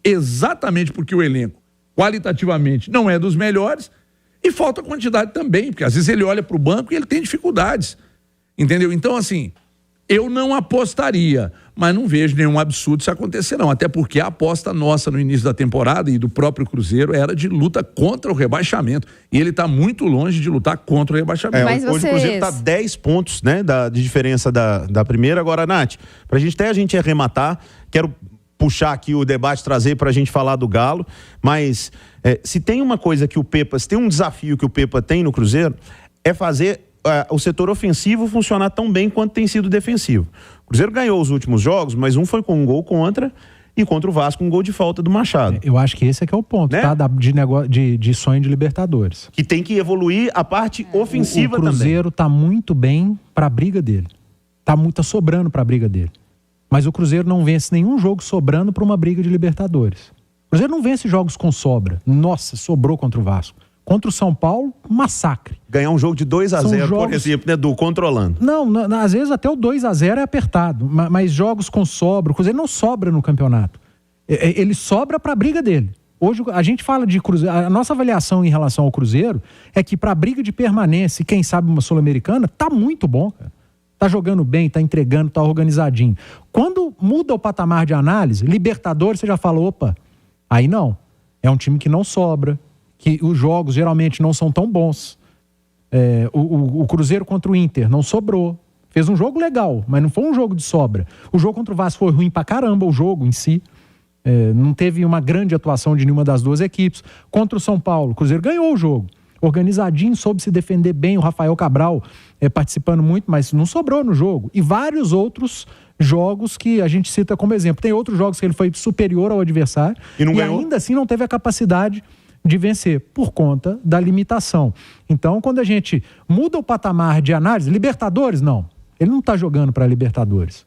exatamente porque o elenco, qualitativamente, não é dos melhores. E falta quantidade também, porque às vezes ele olha para o banco e ele tem dificuldades, entendeu? Então, assim, eu não apostaria, mas não vejo nenhum absurdo se acontecer, não. Até porque a aposta nossa no início da temporada e do próprio Cruzeiro era de luta contra o rebaixamento. E ele está muito longe de lutar contra o rebaixamento. Hoje o Cruzeiro está 10 pontos, né, de diferença da primeira. Agora, Nath, para a gente arrematar, quero puxar aqui o debate, trazer para a gente falar do Galo, mas se tem uma coisa que se tem um desafio que o Pepa tem no Cruzeiro, é fazer o setor ofensivo funcionar tão bem quanto tem sido defensivo. O Cruzeiro ganhou os últimos jogos, mas um foi com um gol contra e contra o Vasco um gol de falta do Machado. Eu acho que esse é que é o ponto, né? Tá? De sonho de Libertadores. Que tem que evoluir a parte ofensiva também. O Cruzeiro tá muito bem para a briga dele. Tá sobrando para a briga dele. Mas o Cruzeiro não vence nenhum jogo sobrando para uma briga de Libertadores. O Cruzeiro não vence jogos com sobra. Nossa, sobrou contra o Vasco. Contra o São Paulo, massacre. Ganhar um jogo de 2-0, por exemplo, né, controlando. Não, às vezes até o 2-0 é apertado, mas jogos com sobra, o Cruzeiro não sobra no campeonato. Ele sobra para a briga dele. Hoje a gente fala de Cruzeiro, a nossa avaliação em relação ao Cruzeiro é que para a briga de permanência e quem sabe uma Sul-Americana, tá muito bom, cara. Tá jogando bem, tá entregando, tá organizadinho. Quando muda o patamar de análise, Libertadores, você já fala, opa, aí não. É um time que não sobra, que os jogos geralmente não são tão bons. O Cruzeiro contra o Inter não sobrou. Fez um jogo legal, mas não foi um jogo de sobra. O jogo contra o Vasco foi ruim pra caramba, o jogo em si. Não teve uma grande atuação de nenhuma das duas equipes. Contra o São Paulo, o Cruzeiro ganhou o jogo. Organizadinho, soube se defender bem, o Rafael Cabral participando muito, mas não sobrou no jogo. E vários outros jogos que a gente cita como exemplo. Tem outros jogos que ele foi superior ao adversário e ainda assim não teve a capacidade de vencer, por conta da limitação. Então, quando a gente muda o patamar de análise, Libertadores, não. Ele não está jogando para Libertadores.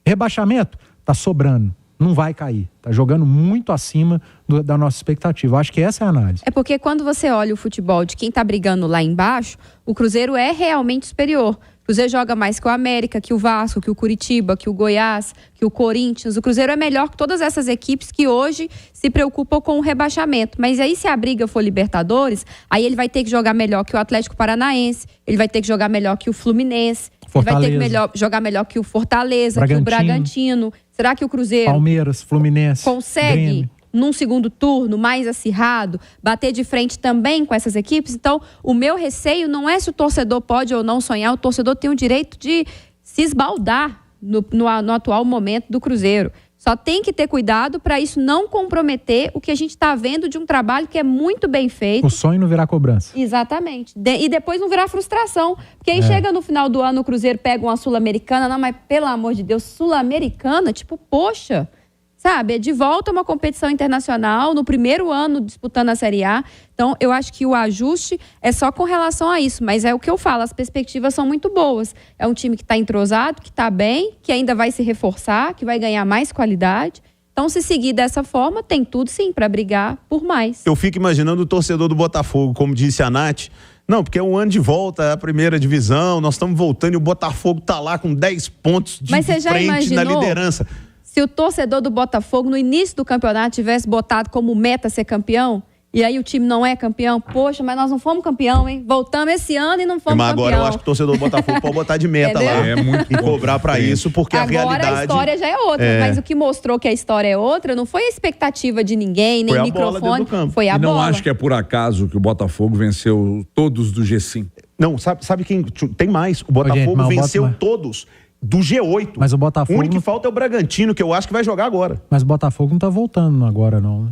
Rebaixamento, está sobrando. Não vai cair. Está jogando muito acima da nossa expectativa. Acho que essa é a análise. É porque quando você olha o futebol de quem está brigando lá embaixo, o Cruzeiro é realmente superior. O Cruzeiro joga mais que o América, que o Vasco, que o Curitiba, que o Goiás, que o Corinthians. O Cruzeiro é melhor que todas essas equipes que hoje se preocupam com o rebaixamento. Mas aí, se a briga for Libertadores, aí ele vai ter que jogar melhor que o Atlético Paranaense, ele vai ter que jogar melhor que o Fluminense, Fortaleza. ele vai ter que jogar melhor que o Fortaleza, Bragantino. que o Bragantino. Será que o Cruzeiro Palmeiras, Fluminense, consegue, Grêmio, num segundo turno mais acirrado, bater de frente também com essas equipes? Então, o meu receio não é se o torcedor pode ou não sonhar, o torcedor tem o direito de se esbaldar no atual momento do Cruzeiro. Só tem que ter cuidado para isso não comprometer o que a gente está vendo de um trabalho que é muito bem feito. O sonho não virar cobrança. Exatamente. E depois não virar frustração. Porque aí chega no final do ano, o Cruzeiro pega uma Sul-Americana. Não, mas pelo amor de Deus, Sul-Americana? Tipo, poxa, sabe? É de volta a uma competição internacional, no primeiro ano disputando a Série A. Então, eu acho que o ajuste é só com relação a isso. Mas é o que eu falo, as perspectivas são muito boas. É um time que está entrosado, que está bem, que ainda vai se reforçar, que vai ganhar mais qualidade. Então, se seguir dessa forma, tem tudo sim para brigar por mais. Eu fico imaginando o torcedor do Botafogo, como disse a Nath. Não, porque é um ano de volta à primeira divisão, nós estamos voltando e o Botafogo está lá com 10 pontos de Mas você já frente imaginou? na liderança. Se o torcedor do Botafogo, no início do campeonato, tivesse botado como meta ser campeão, e aí o time não é campeão, poxa, mas nós não fomos campeão, hein? Voltamos esse ano e não fomos Mas campeão. agora eu acho que o torcedor do Botafogo pode botar de meta lá. Entendeu? É muito E bom. cobrar pra isso, porque Agora a realidade... a história já é outra, mas o que mostrou que a história é outra não foi a expectativa de ninguém, nem Foi a bola dentro microfone, do campo. foi a E não bola. acho que é por acaso que o Botafogo venceu todos do G5. Não, sabe quem tem mais? O Botafogo mas o venceu Bota- todos do G8. Mas o Botafogo O único que não- falta é o Bragantino, que eu acho que vai jogar agora. Mas o Botafogo não tá voltando agora, não, né?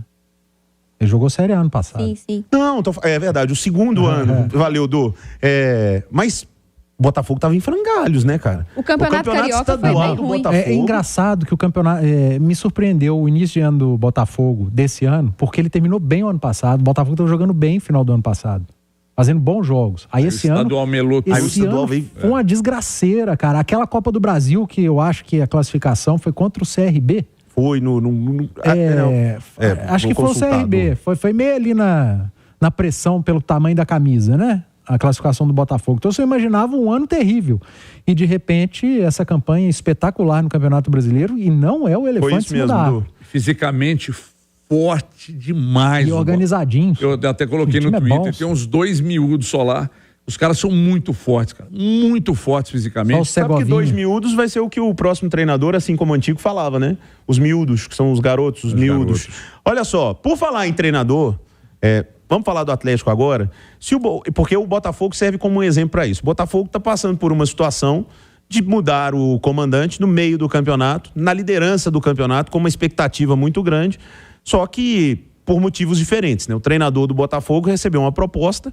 Ele jogou Série A ano passado. Sim, sim. Não, é verdade, o segundo ano. Valeu, Du. Mas o Botafogo tava em frangalhos, né, cara? O campeonato carioca foi bem do ruim. Botafogo. É engraçado que o campeonato... me surpreendeu o início de ano do Botafogo desse ano, porque ele terminou bem o ano passado. O Botafogo estava jogando bem no final do ano passado. Fazendo bons jogos. Aí esse o ano... estadual melou tudo. Aí o Esse estadual ano veio- foi uma desgraceira, cara. Aquela Copa do Brasil, que eu acho que a classificação foi contra o CRB. Foi no... Acho que foi o CRB. Foi meio ali na pressão pelo tamanho da camisa, né? A classificação do Botafogo. Então você imaginava um ano terrível. E de repente, essa campanha espetacular no Campeonato Brasileiro, e não é o Foi elefante em isso cima mesmo, da Du. árvore. Fisicamente forte demais. E o organizadinho. Eu até coloquei O no time é Twitter, bom. tem uns 2 miúdos só lá. Os caras são muito fortes, cara. Muito fortes Só fisicamente. o Sabe que Segovinha. 2 miúdos vai ser o que o próximo treinador, assim como o antigo, falava, né? Os miúdos, que são os garotos, os miúdos. garotos. Olha só, por falar em treinador, vamos falar do Atlético agora, porque o Botafogo serve como um exemplo para isso. O Botafogo está passando por uma situação de mudar o comandante no meio do campeonato, na liderança do campeonato, com uma expectativa muito grande, só que por motivos diferentes, né? O treinador do Botafogo recebeu uma proposta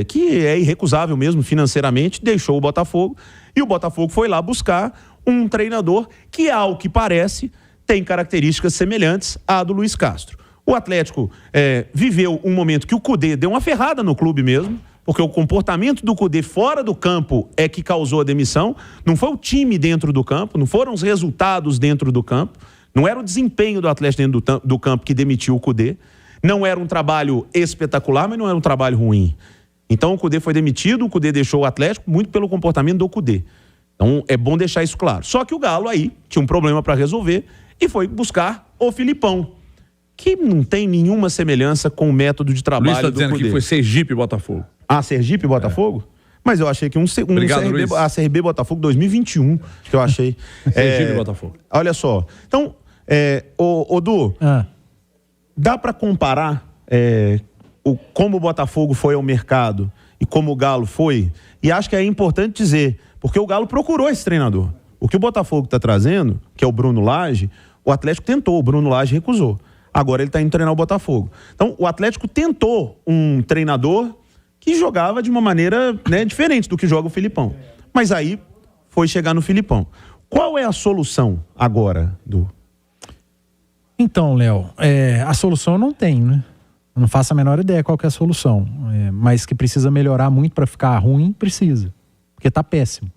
que é irrecusável mesmo financeiramente, deixou o Botafogo e o Botafogo foi lá buscar um treinador que, ao que parece, tem características semelhantes à do Luiz Castro. O Atlético viveu um momento que o Cudê deu uma ferrada no clube mesmo, porque o comportamento do Cudê fora do campo é que causou a demissão, não foi o time dentro do campo, não foram os resultados dentro do campo, não era o desempenho do Atlético dentro do campo que demitiu o Cudê. Não era um trabalho espetacular, mas não era um trabalho ruim. Então o Cudê foi demitido, o Cudê deixou o Atlético muito pelo comportamento do Cudê. Então é bom deixar isso claro. Só que o Galo aí tinha um problema para resolver e foi buscar o Filipão, que não tem nenhuma semelhança com o método de Luiz trabalho está do dizendo Cudê. que foi Sergipe e Botafogo. Ah, Sergipe e Botafogo? Mas eu achei que Obrigado, Luiz. a CRB Botafogo 2021, que eu achei. Sergipe e Botafogo. Olha só. Então, Du, dá para comparar como o Botafogo foi ao mercado e como o Galo foi? E acho que é importante dizer, porque o Galo procurou esse treinador. O que o Botafogo está trazendo, que é o Bruno Lage, O Atlético tentou, o Bruno Lage recusou. Agora ele está indo treinar o Botafogo. Então, o Atlético tentou um treinador que jogava de uma maneira, né, diferente do que joga o Filipão. Mas aí foi chegar no Filipão. Qual é a solução agora, Du? Então, Léo, a solução eu não tenho, né? Eu não faço a menor ideia qual que é a solução. Mas que precisa melhorar muito para ficar ruim, precisa. Porque tá péssimo.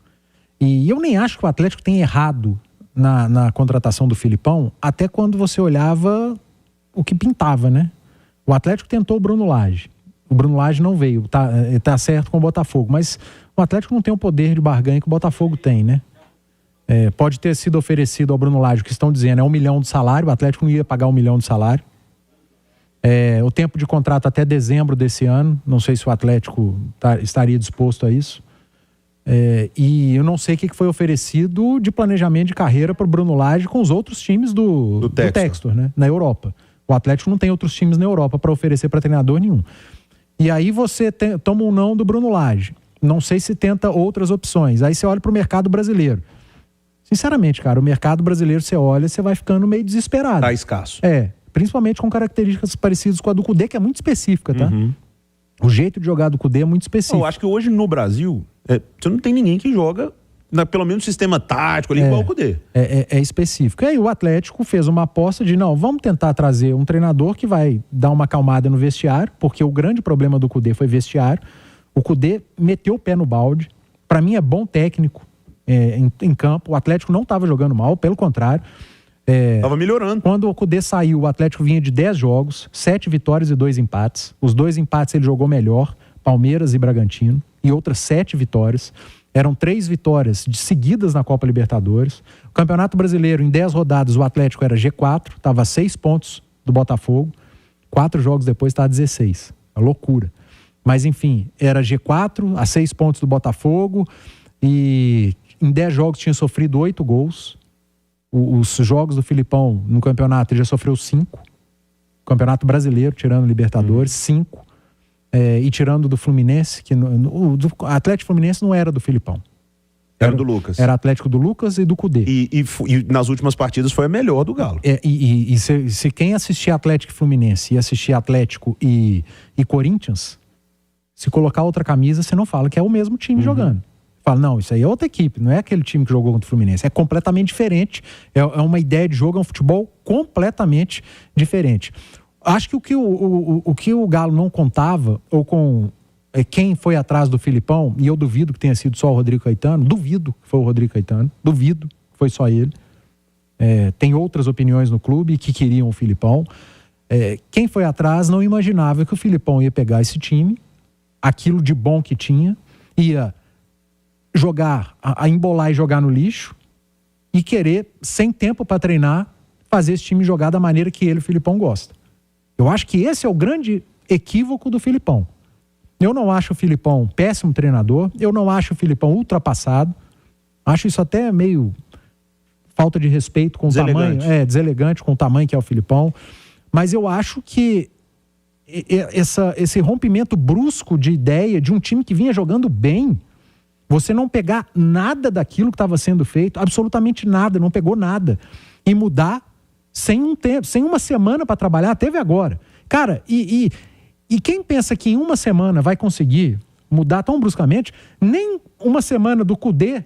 E eu nem acho que o Atlético tenha errado na contratação do Filipão, até quando você olhava o que pintava, né? O Atlético tentou o Bruno Lage. O Bruno Lage não veio, tá certo com o Botafogo, mas o Atlético não tem o poder de barganha que o Botafogo tem, né? Pode ter sido oferecido ao Bruno Lage, o que estão dizendo, 1 milhão de salário, o Atlético não ia pagar 1 milhão de salário. O tempo de contrato até dezembro desse ano, não sei se o Atlético estaria disposto a isso. E eu não sei o que foi oferecido de planejamento de carreira para o Bruno Lage com os outros times do Textor, né? Na Europa. O Atlético não tem outros times na Europa para oferecer para treinador nenhum. E aí você toma um não do Bruno Lage. Não sei se tenta outras opções. Aí você olha para o mercado brasileiro. Sinceramente, cara, o mercado brasileiro você olha, você vai ficando meio desesperado. Tá escasso. Principalmente com características parecidas com a do Cudê, que é muito específica, tá? Uhum. O jeito de jogar do Cudê é muito específico. Eu acho que hoje no Brasil, você não tem ninguém que joga, pelo menos sistema tático ali, igual o Cudê. É específico. E aí o Atlético fez uma aposta de, não, vamos tentar trazer um treinador que vai dar uma acalmada no vestiário, porque o grande problema do Cudê foi vestiário. O Cudê meteu o pé no balde. Para mim é bom técnico em campo. O Atlético não estava jogando mal, pelo contrário. Tava melhorando. Quando o Cudê saiu, o Atlético vinha de 10 jogos, 7 vitórias e 2 empates. Os 2 empates ele jogou melhor, Palmeiras e Bragantino, e outras 7 vitórias. Eram 3 vitórias seguidas na Copa Libertadores. O Campeonato Brasileiro, em 10 rodadas, o Atlético era G4, estava a 6 pontos do Botafogo. 4 jogos depois está a 16. Uma loucura. Mas, enfim, era G4, a 6 pontos do Botafogo, e em 10 jogos tinha sofrido 8 gols. Os jogos do Filipão no campeonato, ele já sofreu 5. Campeonato Brasileiro, tirando Libertadores, 5. E tirando do Fluminense, que o Atlético Fluminense não era do Filipão. Era do Lucas. Era Atlético do Lucas e do Cudê. E nas últimas partidas foi a melhor do Galo. Se quem assistir Atlético e Fluminense e assistir Atlético e Corinthians, se colocar outra camisa, você não fala que é o mesmo time jogando. Fala, não, isso aí é outra equipe, não é aquele time que jogou contra o Fluminense. É completamente diferente. É uma ideia de jogo, é um futebol completamente diferente. Acho que o que o Galo não contava, ou com quem foi atrás do Filipão, e eu duvido que tenha sido só o Rodrigo Caetano, duvido que foi o Rodrigo Caetano, duvido que foi só ele. Tem outras opiniões no clube que queriam o Filipão. Quem foi atrás não imaginava que o Filipão ia pegar esse time, aquilo de bom que tinha, ia jogar, a embolar e jogar no lixo, e querer, sem tempo para treinar, fazer esse time jogar da maneira que ele, o Filipão, gosta. Eu acho que esse é o grande equívoco do Filipão. Eu não acho o Filipão um péssimo treinador, eu não acho o Filipão ultrapassado, acho isso até meio falta de respeito com o tamanho, deselegante com o tamanho que é o Filipão, mas eu acho que esse rompimento brusco de ideia de um time que vinha jogando bem, você não pegar nada daquilo que estava sendo feito, absolutamente nada, não pegou nada, e mudar sem um tempo, sem uma semana para trabalhar, teve agora. Cara, e quem pensa que em uma semana vai conseguir mudar tão bruscamente, nem uma semana do Cudê,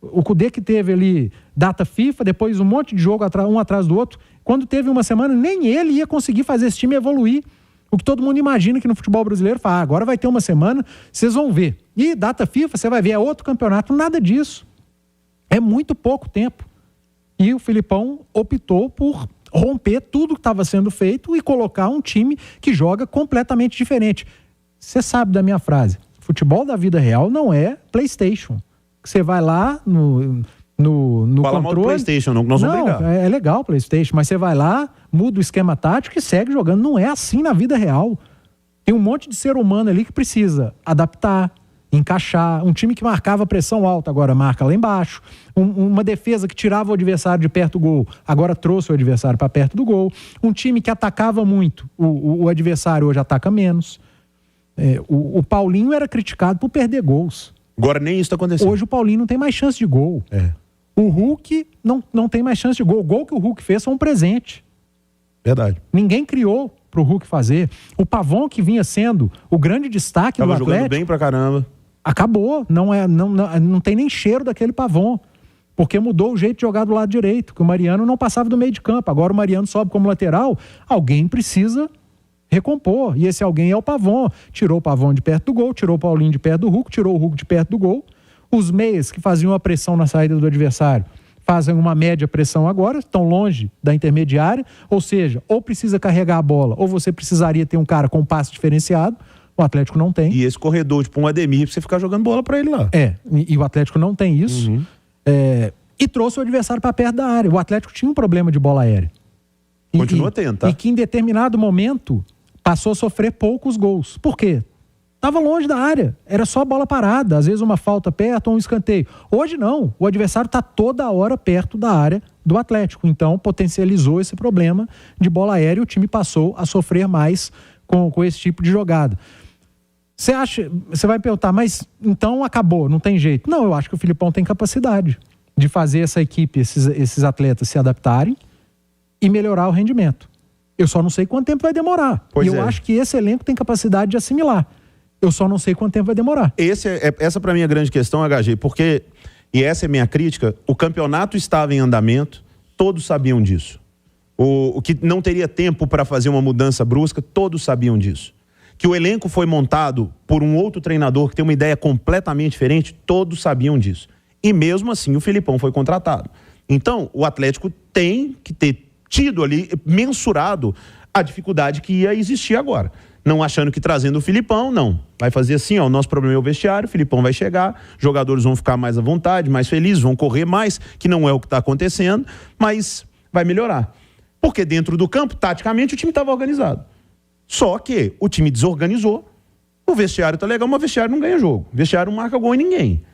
o Cudê que teve ali data FIFA, depois um monte de jogo um atrás do outro, quando teve uma semana, nem ele ia conseguir fazer esse time evoluir. O que todo mundo imagina que no futebol brasileiro fala, agora vai ter uma semana, vocês vão ver. E data FIFA, você vai ver, é outro campeonato, nada disso. É muito pouco tempo. E o Filipão optou por romper tudo que estava sendo feito e colocar um time que joga completamente diferente. Você sabe da minha frase, futebol da vida real não é PlayStation. Você vai lá no Fala mal do PlayStation, não, nós vamos brigar. É legal o PlayStation, mas você vai lá, muda o esquema tático e segue jogando. Não é assim na vida real. Tem um monte de ser humano ali que precisa adaptar, encaixar. Um time que marcava pressão alta, agora marca lá embaixo. Uma defesa que tirava o adversário de perto do gol, agora trouxe o adversário para perto do gol. Um time que atacava muito, o adversário hoje ataca menos. O Paulinho era criticado por perder gols. Agora nem isso está acontecendo. Hoje o Paulinho não tem mais chance de gol. O Hulk não tem mais chance de gol. O gol que o Hulk fez foi um presente. Verdade. Ninguém criou pro Hulk fazer. O Pavon, que vinha sendo o grande destaque do Atlético... Tava jogando bem pra caramba. Acabou. Não tem nem cheiro daquele Pavon. Porque mudou o jeito de jogar do lado direito. Que o Mariano não passava do meio de campo. Agora o Mariano sobe como lateral. Alguém precisa recompor. E esse alguém é o Pavon. Tirou o Pavon de perto do gol, tirou o Paulinho de perto do Hulk, tirou o Hulk de perto do gol. Os meias que faziam a pressão na saída do adversário fazem uma média pressão agora, estão longe da intermediária, ou seja, ou precisa carregar a bola, ou você precisaria ter um cara com passe diferenciado. O Atlético não tem. E esse corredor, tipo um Ademir, pra você ficar jogando bola pra ele lá. E o Atlético não tem isso. E trouxe o adversário para perto da área. O Atlético tinha um problema de bola aérea. Continua tendo, tá? E que em determinado momento passou a sofrer poucos gols. Por quê? Estava longe da área, era só bola parada, às vezes uma falta perto ou um escanteio. Hoje não, o adversário está toda hora perto da área do Atlético, então potencializou esse problema de bola aérea e o time passou a sofrer mais com esse tipo de jogada. Você vai perguntar, mas então acabou, não tem jeito. Não, eu acho que o Filipão tem capacidade de fazer essa equipe, esses atletas se adaptarem e melhorar o rendimento. Eu só não sei quanto tempo vai demorar. Eu acho que esse elenco tem capacidade de assimilar. Eu só não sei quanto tempo vai demorar. Essa para mim é a grande questão, HG, porque, e essa é a minha crítica, o campeonato estava em andamento, todos sabiam disso. O que não teria tempo para fazer uma mudança brusca, todos sabiam disso. Que o elenco foi montado por um outro treinador que tem uma ideia completamente diferente, todos sabiam disso. E mesmo assim o Filipão foi contratado. Então, o Atlético tem que ter tido ali, mensurado a dificuldade que ia existir agora. Não achando que trazendo o Filipão, não. Vai fazer assim, ó, o nosso problema é o vestiário, o Filipão vai chegar, jogadores vão ficar mais à vontade, mais felizes, vão correr mais, que não é o que está acontecendo, mas vai melhorar. Porque dentro do campo, taticamente, o time estava organizado. Só que o time desorganizou, o vestiário tá legal, mas o vestiário não ganha jogo. O vestiário não marca gol em ninguém.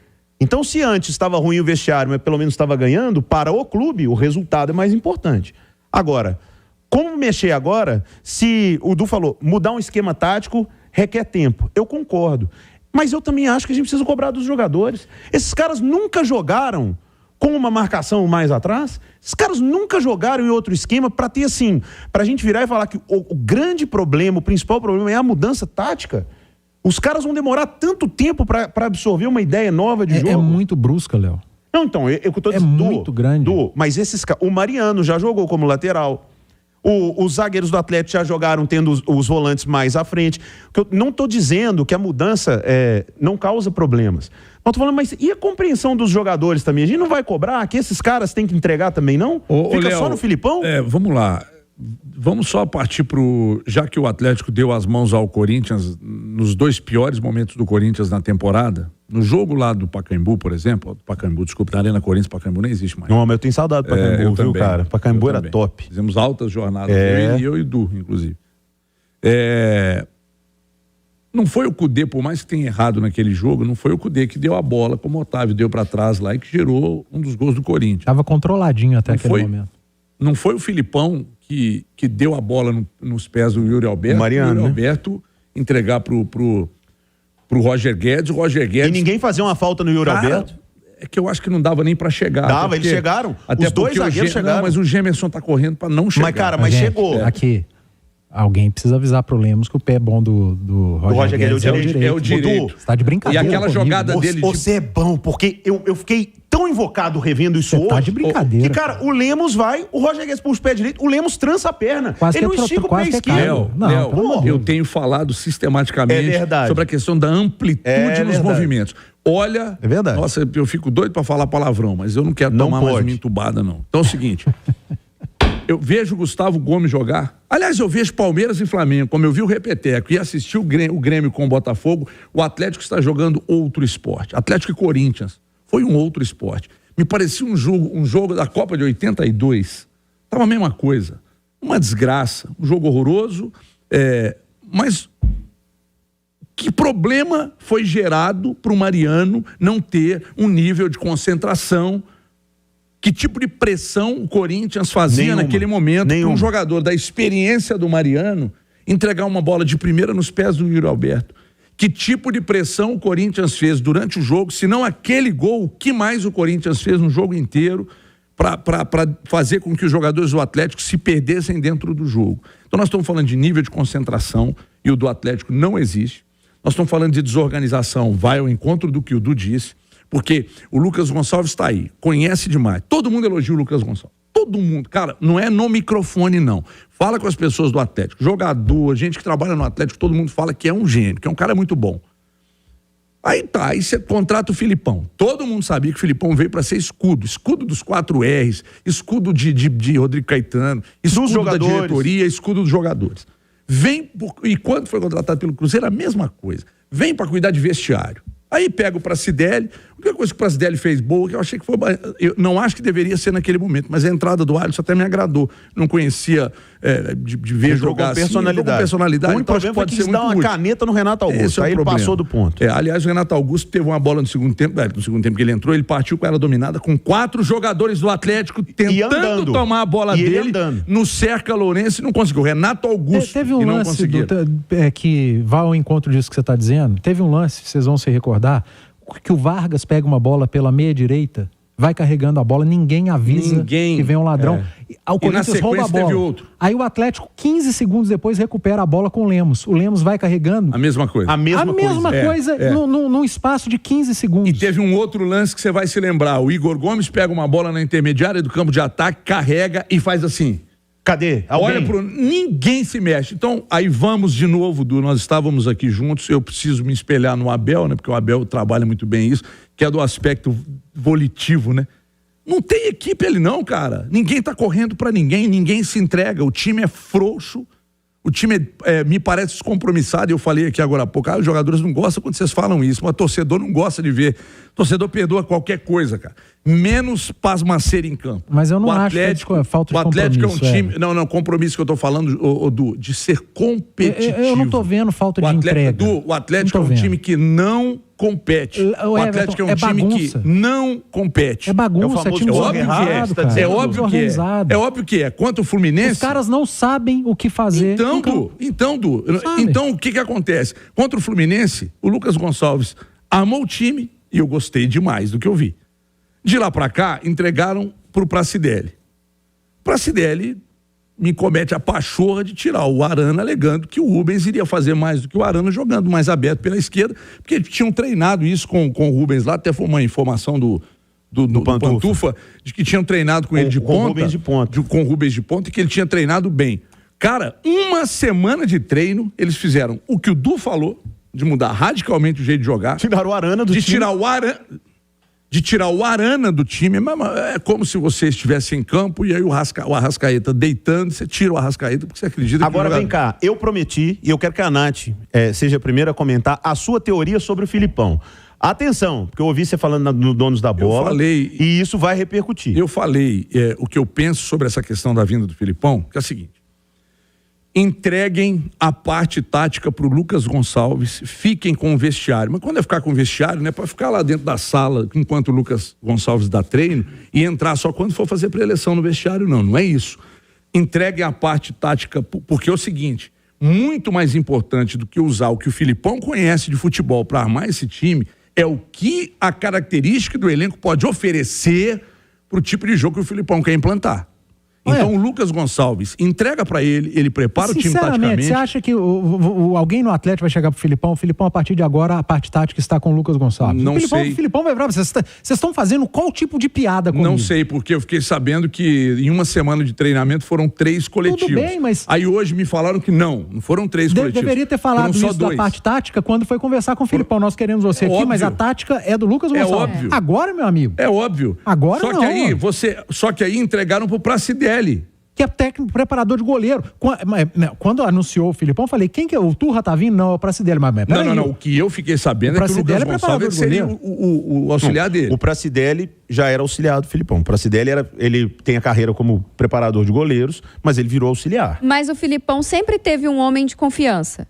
Então, se antes estava ruim o vestiário, mas pelo menos estava ganhando, para o clube, o resultado é mais importante. Agora, como mexer agora, se o Du falou, mudar um esquema tático requer tempo. Eu concordo. Mas eu também acho que a gente precisa cobrar dos jogadores. Esses caras nunca jogaram com uma marcação mais atrás. Esses caras nunca jogaram em outro esquema para ter assim, para a gente virar e falar que o grande problema, o principal problema é a mudança tática. Os caras vão demorar tanto tempo para absorver uma ideia nova de jogo. É muito brusca, Léo. Não, então, eu tô dizendo, muito grande. Mas o Mariano já jogou como lateral. Os zagueiros do Atlético já jogaram tendo os volantes mais à frente. Eu não estou dizendo que a mudança não causa problemas. Eu tô falando, mas e a compreensão dos jogadores também? A gente não vai cobrar que esses caras têm que entregar também, não? Fica Léo, só no Filipão? Vamos lá. Vamos só partir já que o Atlético deu as mãos ao Corinthians nos dois piores momentos do Corinthians na temporada. No jogo lá do Pacaembu, por exemplo, desculpa, na Arena Corinthians, Pacaembu nem existe mais. Não, mas eu tenho saudade do Pacaembu, viu, cara? Pacaembu era top. Fizemos altas jornadas, eu e Du, inclusive. Não foi o Cudê, por mais que tenha errado naquele jogo, não foi o Cudê que deu a bola, como o Otávio deu para trás lá e que gerou um dos gols do Corinthians. Tava controladinho até aquele momento. Não foi o Filipão que deu a bola nos pés do Yuri Alberto. Mariano, o Yuri Alberto entregar pro Roger Guedes. O Roger Guedes... E ninguém fazia uma falta no Yuri Alberto? É que eu acho que não dava nem pra chegar. Dava, eles chegaram. Os dois zagueiros chegaram. Não, mas o Gemerson tá correndo pra não chegar. Mas, cara, mas chegou. Aqui, alguém precisa avisar pro Lemos que o pé é bom do Roger Guedes é o direito. Você tá de brincadeira. E aquela jogada dele... Você é bom, porque eu fiquei tão invocado revendo isso hoje. Tá de brincadeira. Que, cara, o Lemos vai, o Roger Guedes puxa o pé direito, o Lemos trança a perna. Ele não estica o pé esquerdo. Léo, eu tenho falado sistematicamente sobre a questão da amplitude nos movimentos. Olha, é verdade. Nossa, eu fico doido pra falar palavrão, mas eu não quero tomar mais uma entubada, não. Então é o seguinte, eu vejo o Gustavo Gomes jogar, aliás, eu vejo Palmeiras e Flamengo, como eu vi o Repeteco e assisti o Grêmio com o Botafogo, o Atlético está jogando outro esporte. Atlético e Corinthians foi um outro esporte. Me parecia um jogo da Copa de 82, tava a mesma coisa, uma desgraça, um jogo horroroso, mas... Que problema foi gerado para o Mariano não ter um nível de concentração? Que tipo de pressão o Corinthians fazia naquele momento para um jogador da experiência do Mariano entregar uma bola de primeira nos pés do Yuri Alberto? Que tipo de pressão o Corinthians fez durante o jogo, se não aquele gol, o que mais o Corinthians fez no jogo inteiro para fazer com que os jogadores do Atlético se perdessem dentro do jogo. Então nós estamos falando de nível de concentração, e o do Atlético não existe. Nós estamos falando de desorganização, vai ao encontro do que o Du disse, porque o Lucas Gonçalves está aí, conhece demais. Todo mundo elogia o Lucas Gonçalves. Todo mundo, cara, não é no microfone, não. Fala com as pessoas do Atlético, jogador, gente que trabalha no Atlético, todo mundo fala que é um gênio, que é um cara muito bom. Aí tá, aí você contrata o Filipão. Todo mundo sabia que o Filipão veio para ser escudo dos 4 R's, escudo de Rodrigo Caetano, escudo da diretoria, escudo dos jogadores. E quando foi contratado pelo Cruzeiro, a mesma coisa. Vem para cuidar de vestiário. Aí pega o Pracidelli, a única coisa que o Pracidelli fez boa, que eu achei que foi... Eu não acho que deveria ser naquele momento, mas a entrada do Alisson até me agradou. Não conhecia de ver jogar com personalidade. Com personalidade. O único problema foi que quis dar uma caneta no Renato Augusto, aí ele passou do ponto. Aliás, o Renato Augusto teve uma bola no segundo tempo que ele entrou, ele partiu com ela dominada, com 4 jogadores do Atlético tentando tomar a bola dele no cerca Lourenço e não conseguiu. Renato Augusto teve um lance que vai ao encontro disso que você está dizendo. Teve um lance, vocês vão se recordar, que o Vargas pega uma bola pela meia direita, vai carregando a bola, ninguém avisa que vem um ladrão. O Corinthians rouba a bola. Aí o Atlético, 15 segundos depois, recupera a bola com o Lemos. O Lemos vai carregando. A mesma coisa. A mesma coisa num espaço de 15 segundos. E teve um outro lance que você vai se lembrar. O Igor Gomes pega uma bola na intermediária do campo de ataque, carrega e faz assim. Cadê? Olha ninguém se mexe. Então, aí vamos de novo, nós estávamos aqui juntos, eu preciso me espelhar no Abel, né? Porque o Abel trabalha muito bem isso, que é do aspecto volitivo, né? Não tem equipe ali não, cara. Ninguém tá correndo pra ninguém se entrega. O time é frouxo, o time me parece descompromissado. Eu falei aqui agora há pouco, os jogadores não gostam quando vocês falam isso, mas o torcedor não gosta de ver. O torcedor perdoa qualquer coisa, cara. Menos pasmaceira em campo. Mas eu não acho que é falta de compromisso. O Atlético é um time... Não, compromisso que eu tô falando, de ser competitivo. Eu não tô vendo falta de entrega. O Atlético é um time que não compete. O Atlético é um time que não compete. É bagunça, é time desorganizado, cara. É óbvio que é. Quanto o Fluminense... Os caras não sabem o que fazer. Então, o que acontece? Contra o Fluminense, o Lucas Gonçalves armou o time e eu gostei demais do que eu vi. De lá pra cá, entregaram pro Pracidelli. Pracidelli me comete a pachorra de tirar o Arana, alegando que o Rubens iria fazer mais do que o Arana, jogando mais aberto pela esquerda, porque eles tinham treinado isso com o Rubens lá, até foi uma informação do Pantufa, de que tinham treinado com ele de ponta. Com o Rubens de ponta, e que ele tinha treinado bem. Cara, uma semana de treino, eles fizeram o que o Du falou, de mudar radicalmente o jeito de jogar. Tiraram o Arana do time. De tirar o Arana do time. É como se você estivesse em campo e aí o Arrascaeta deitando, você tira o Arrascaeta porque você acredita que... Agora vem cá, eu prometi, e eu quero que a Nath seja a primeira a comentar a sua teoria sobre o Filipão. Atenção, porque eu ouvi você falando no Donos da Bola. E isso vai repercutir. Eu falei o que eu penso sobre essa questão da vinda do Filipão, que é o seguinte: entreguem a parte tática pro Lucas Gonçalves, fiquem com o vestiário. Mas quando é ficar com o vestiário, não é para ficar lá dentro da sala enquanto o Lucas Gonçalves dá treino e entrar só quando for fazer pré-eleção no vestiário, não é isso. Entreguem a parte tática, porque é o seguinte, muito mais importante do que usar o que o Filipão conhece de futebol para armar esse time, é o que a característica do elenco pode oferecer pro tipo de jogo que o Filipão quer implantar. Então o Lucas Gonçalves entrega pra ele prepara o time taticamente. Você acha que alguém no Atlético vai chegar pro Filipão? O Filipão, a partir de agora, a parte tática está com o Lucas Gonçalves. Não sei. O Filipão vai bravo. Vocês estão fazendo qual tipo de piada comigo? Não sei, porque eu fiquei sabendo que em uma semana de treinamento foram 3 coletivos. Tudo bem, mas... Aí hoje me falaram que não foram 3 coletivos. Deveria ter falado isso da parte tática quando foi conversar com o Filipão. Nós queremos você aqui, mas a tática é do Lucas Gonçalves. É óbvio. Agora, meu amigo. É óbvio. Agora só não. Só que aí entregaram pro Pracidelli, que é técnico, preparador de goleiro. Quando anunciou o Filipão, eu falei, quem que é? O Turra tá vindo? Não, é o Pracidelli. Mas não. O que eu fiquei sabendo é que o Lucas Gonçalves seria o auxiliar dele. O Pracidelli já era auxiliar do Filipão. O Pracidelli ele tem a carreira como preparador de goleiros, mas ele virou auxiliar. Mas o Filipão sempre teve um homem de confiança.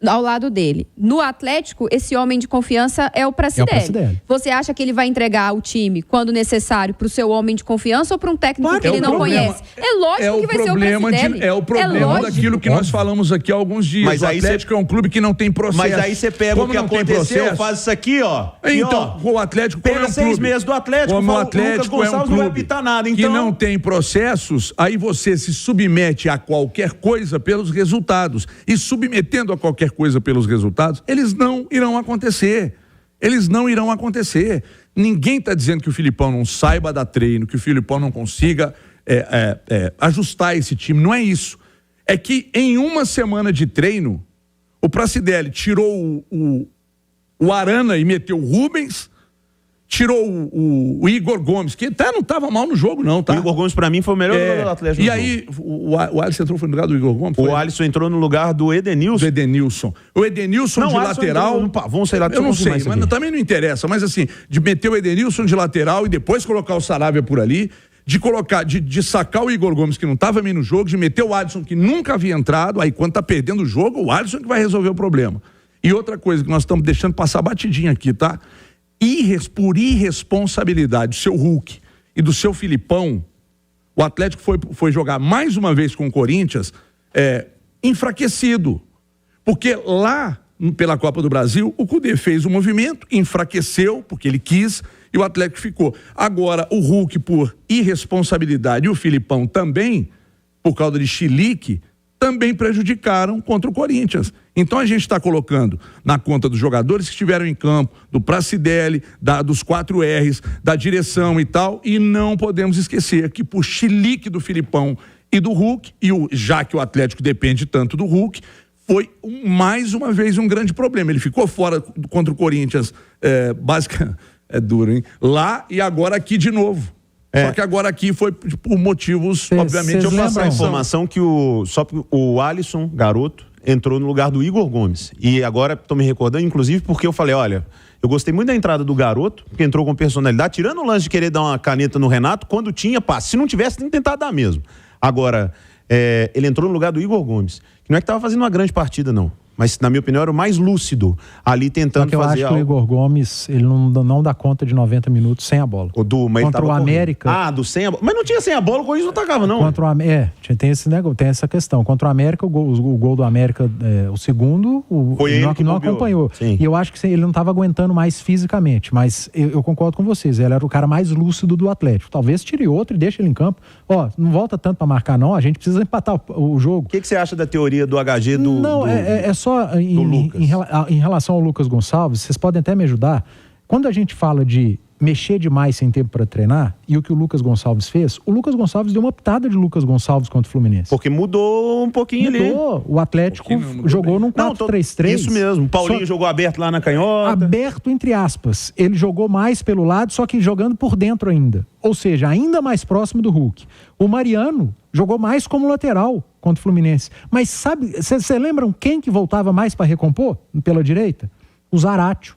ao lado dele. No Atlético, esse homem de confiança é o Pracidelli. Você acha que ele vai entregar o time, quando necessário, para o seu homem de confiança ou para um técnico que ele não conhece? É lógico que vai ser o Pracidelli. É o problema daquilo que nós falamos aqui há alguns dias. Mas o Atlético é um clube que não tem processo. Mas aí você pega o que aconteceu, faz isso aqui, ó. Então, o Atlético pega 6 meses do Atlético, como o Atlético Lucas Gonçalves não vai apitar nada. Que não tem processos, aí você se submete a qualquer coisa pelos resultados. E submetendo a qualquer coisa pelos resultados, eles não irão acontecer. Eles não irão acontecer. Ninguém está dizendo que o Filipão não saiba dar treino, que o Filipão não consiga ajustar esse time. Não é isso. É que em uma semana de treino, o Pracidelli tirou o Arana e meteu o Rubens, tirou o Igor Gomes, que até não estava mal no jogo, não, tá? O Igor Gomes, pra mim, foi o melhor jogador do Atlético. E aí, o Alisson entrou no lugar do Igor Gomes? O Alisson entrou no lugar do Edenilson. O Edenilson de lateral... Vamos sei lá, eu não sei, mas também não interessa. Mas assim, de meter o Edenilson de lateral e depois colocar o Saravia por ali, de sacar o Igor Gomes, que não estava bem no jogo, de meter o Alisson, que nunca havia entrado, aí quando tá perdendo o jogo, o Alisson que vai resolver o problema. E outra coisa que nós estamos deixando passar batidinha aqui, tá? Por irresponsabilidade do seu Hulk e do seu Filipão, o Atlético foi jogar mais uma vez com o Corinthians enfraquecido. Porque lá, pela Copa do Brasil, o Cudê fez o movimento, enfraqueceu, porque ele quis, e o Atlético ficou. Agora, o Hulk, por irresponsabilidade, e o Filipão também, por causa de chilique, também prejudicaram contra o Corinthians. Então a gente está colocando na conta dos jogadores que estiveram em campo, do Pracidelli, dos 4 R's, da direção e tal, e não podemos esquecer que por chilique do Filipão e do Hulk, já que o Atlético depende tanto do Hulk, foi mais uma vez um grande problema. Ele ficou fora contra o Corinthians, é duro, hein? Lá e agora aqui de novo. Só que agora aqui foi por motivos, obviamente, eu passar a informação que o Alisson, garoto, entrou no lugar do Igor Gomes. E agora estou me recordando, inclusive, porque eu falei, olha, eu gostei muito da entrada do garoto, que entrou com personalidade, tirando o lance de querer dar uma caneta no Renato, quando tinha passe. Se não tivesse, tem que tentar dar mesmo. Agora, ele entrou no lugar do Igor Gomes, que não é que estava fazendo uma grande partida, não. Mas, na minha opinião, era o mais lúcido ali tentando fazer algo. Eu acho que o Igor Gomes, ele não dá conta de 90 minutos sem a bola. Contra o América... sem a bola. Mas não tinha sem a bola, o Corinthians não atacava, não. Contra tem esse negócio, tem essa questão. Contra o América, o gol do América, o segundo, ele não acompanhou. Sim. E eu acho que ele não estava aguentando mais fisicamente. Mas eu concordo com vocês, ele era o cara mais lúcido do Atlético. Talvez tire outro e deixe ele em campo. Não volta tanto para marcar, não. A gente precisa empatar o jogo. O que você acha da teoria do HG do... É só em relação ao Lucas Gonçalves, vocês podem até me ajudar. Quando a gente fala de mexer demais sem tempo para treinar, e o que o Lucas Gonçalves fez, o Lucas Gonçalves deu uma pitada de Lucas Gonçalves contra o Fluminense. Porque mudou um pouquinho ali. O Atlético jogou num 4-3-3. Isso mesmo, o Paulinho jogou aberto lá na canhota. Aberto entre aspas. Ele jogou mais pelo lado, só que jogando por dentro ainda. Ou seja, ainda mais próximo do Hulk. O Mariano jogou mais como lateral contra o Fluminense. Mas sabe, vocês lembram quem que voltava mais para recompor pela direita? O Zaratio.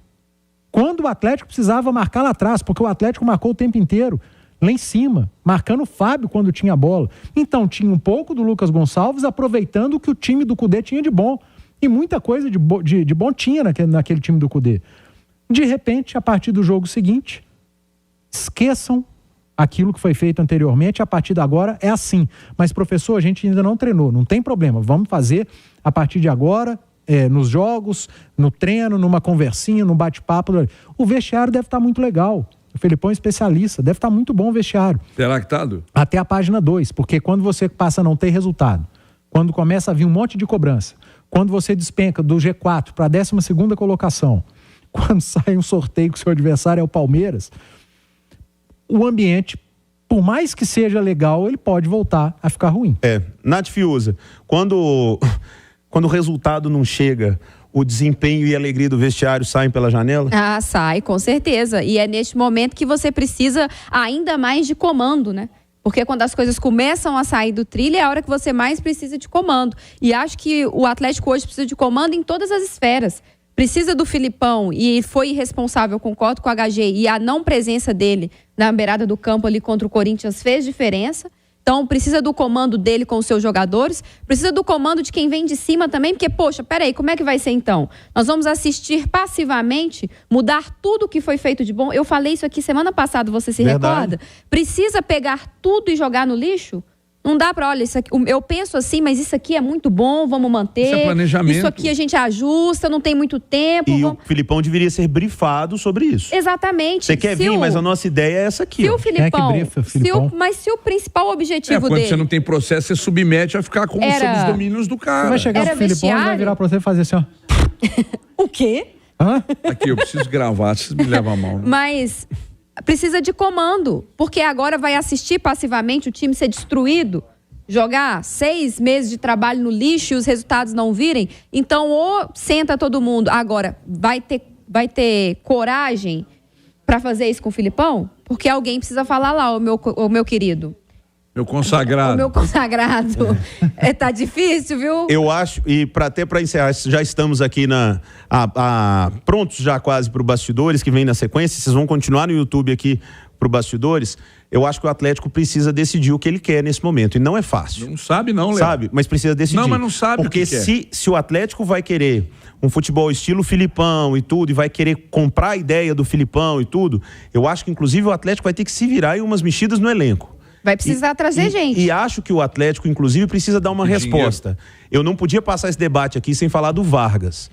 Quando o Atlético precisava marcar lá atrás, porque o Atlético marcou o tempo inteiro lá em cima, marcando o Fábio quando tinha a bola. Então tinha um pouco do Lucas Gonçalves aproveitando o que o time do Cudê tinha de bom. E muita coisa de bom tinha naquele time do Cudê. De repente, a partir do jogo seguinte, esqueçam aquilo que foi feito anteriormente, a partir de agora é assim. Mas, professor, a gente ainda não treinou, não tem problema, vamos fazer a partir de agora, nos jogos, no treino, numa conversinha, num bate-papo. O vestiário deve estar muito legal. O Felipão é especialista, deve estar muito bom o vestiário. Será que está? Até a página 2, porque quando você passa a não ter resultado, quando começa a vir um monte de cobrança, quando você despenca do G4 para a 12ª colocação, quando sai um sorteio que o seu adversário é o Palmeiras, o ambiente, por mais que seja legal, ele pode voltar a ficar ruim. Nath Fiuza, quando o resultado não chega, o desempenho e a alegria do vestiário saem pela janela? Sai, com certeza. E é neste momento que você precisa ainda mais de comando, né? Porque quando as coisas começam a sair do trilho, é a hora que você mais precisa de comando. E acho que o Atlético hoje precisa de comando em todas as esferas. Precisa do Filipão, e foi irresponsável, concordo com o HG, e a não presença dele na beirada do campo ali contra o Corinthians fez diferença. Então Então, precisa do comando dele com os seus jogadores, precisa do comando de quem vem de cima também, porque, poxa, peraí, como é que vai ser então? Nós vamos assistir passivamente, mudar tudo que foi feito de bom. Eu falei isso aqui semana passada, você se recorda? Precisa pegar tudo e jogar no lixo? Não dá para, olha, isso aqui, eu penso assim, mas isso aqui é muito bom, vamos manter. Isso é planejamento. Isso aqui a gente ajusta, não tem muito tempo. E o Filipão deveria ser brifado sobre isso. Exatamente. Você quer vir, mas a nossa ideia é essa aqui. Se o Filipão, brifa o Filipão? mas se o principal objetivo quando dele... você não tem processo, você submete a ficar sob os domínios do cara. Você vai chegar pro Filipão e vai virar pra você e fazer assim, ó. O quê? Hã? Aqui, eu preciso gravar, vocês me levam a mão. Né? Mas precisa de comando, porque agora vai assistir passivamente o time ser destruído, jogar 6 meses de trabalho no lixo e os resultados não virem. Então, ou senta todo mundo. Agora, vai ter coragem para fazer isso com o Filipão? Porque alguém precisa falar lá, o meu querido. Meu consagrado. O meu consagrado. Tá difícil, viu? Eu acho, e até para encerrar, já estamos aqui prontos já quase para o Bastidores, que vem na sequência. Vocês vão continuar no YouTube aqui para o Bastidores. Eu acho que o Atlético precisa decidir o que ele quer nesse momento. E não é fácil. Não sabe não, Léo. Sabe, mas precisa decidir. Não, mas não sabe porque o que quer. Se o Atlético vai querer um futebol estilo Filipão e tudo, e vai querer comprar a ideia do Filipão e tudo, eu acho que inclusive o Atlético vai ter que se virar em umas mexidas no elenco. Vai precisar trazer gente. E acho que o Atlético, inclusive, precisa dar uma resposta. Eu não podia passar esse debate aqui sem falar do Vargas.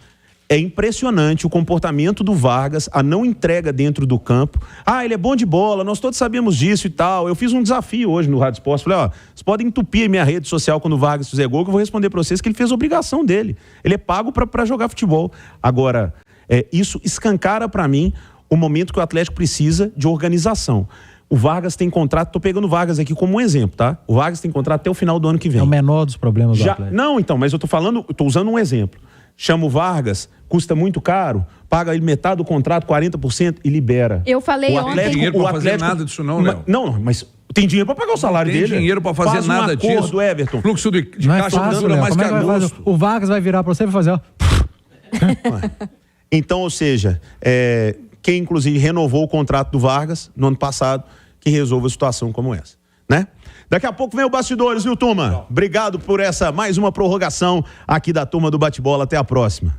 É impressionante o comportamento do Vargas, a não entrega dentro do campo. Ele é bom de bola, nós todos sabemos disso e tal. Eu fiz um desafio hoje no Rádio Esporte. Falei, vocês podem entupir minha rede social quando o Vargas fizer gol, que eu vou responder para vocês que ele fez a obrigação dele. Ele é pago para jogar futebol. Agora, isso escancara para mim o momento que o Atlético precisa de organização. O Vargas tem contrato, tô pegando o Vargas aqui como um exemplo, tá? O Vargas tem contrato até o final do ano que vem. É o menor dos problemas do Atlético. Não, então, mas eu tô usando um exemplo. Chama o Vargas, custa muito caro, paga ele metade do contrato, 40% e libera. Eu falei ontem... Não tem dinheiro pra fazer nada disso não, Léo. Não, mas tem dinheiro pra pagar o salário dele. Tem dinheiro pra fazer nada disso. Faz um acordo, Everton. Fluxo de caixa dura mais que agosto. O Vargas vai virar pra você e vai fazer, ó. Então, ou seja, quem inclusive renovou o contrato do Vargas no ano passado, que resolva a situação como essa, né? Daqui a pouco vem o Bastidores, viu, turma? Obrigado por mais uma prorrogação aqui da turma do Bate-Bola. Até a próxima.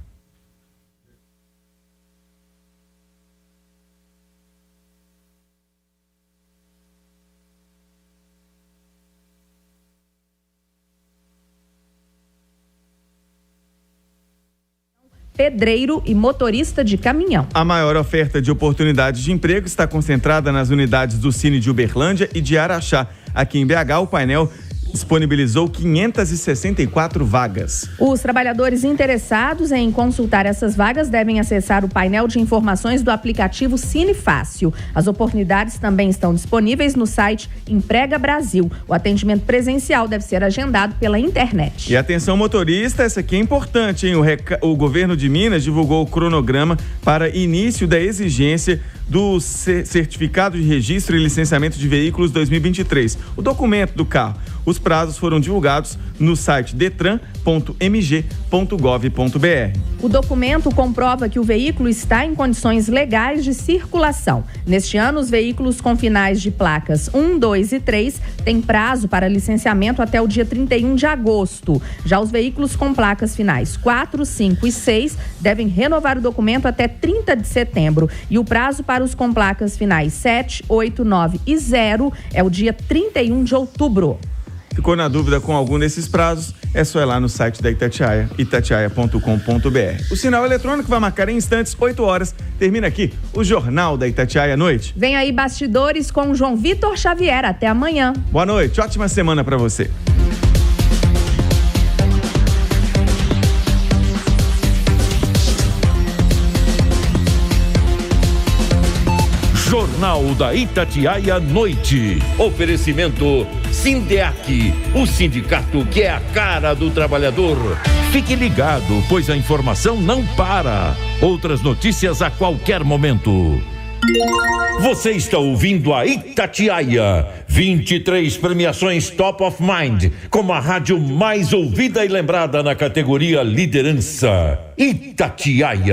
Pedreiro e motorista de caminhão. A maior oferta de oportunidades de emprego está concentrada nas unidades do Cine de Uberlândia e de Araxá. Aqui em BH, o painel disponibilizou 564 vagas. Os trabalhadores interessados em consultar essas vagas devem acessar o painel de informações do aplicativo Cine Fácil. As oportunidades também estão disponíveis no site Emprega Brasil. O atendimento presencial deve ser agendado pela internet. E atenção motorista, essa aqui é importante, hein? O governo de Minas divulgou o cronograma para início da exigência do Certificado de Registro e Licenciamento de Veículos 2023, o documento do carro. Os prazos foram divulgados no site detran.mg.gov.br. O documento comprova que o veículo está em condições legais de circulação. Neste ano, os veículos com finais de placas 1, 2 e 3 têm prazo para licenciamento até o dia 31 de agosto. Já os veículos com placas finais 4, 5 e 6 devem renovar o documento até 30 de setembro. E o prazo para os com placas finais 7, 8, 9 e 0 é o dia 31 de outubro. Ficou na dúvida com algum desses prazos? É só ir lá no site da Itatiaia, itatiaia.com.br. O sinal eletrônico vai marcar em instantes, 8 horas. Termina aqui o Jornal da Itatiaia à noite. Vem aí Bastidores com João Vitor Xavier. Até amanhã. Boa noite, ótima semana para você. Jornal da Itatiaia Noite. Oferecimento Sindeac, o sindicato que é a cara do trabalhador. Fique ligado, pois a informação não para. Outras notícias a qualquer momento. Você está ouvindo a Itatiaia. 23 premiações Top of Mind, como a rádio mais ouvida e lembrada na categoria Liderança. Itatiaia.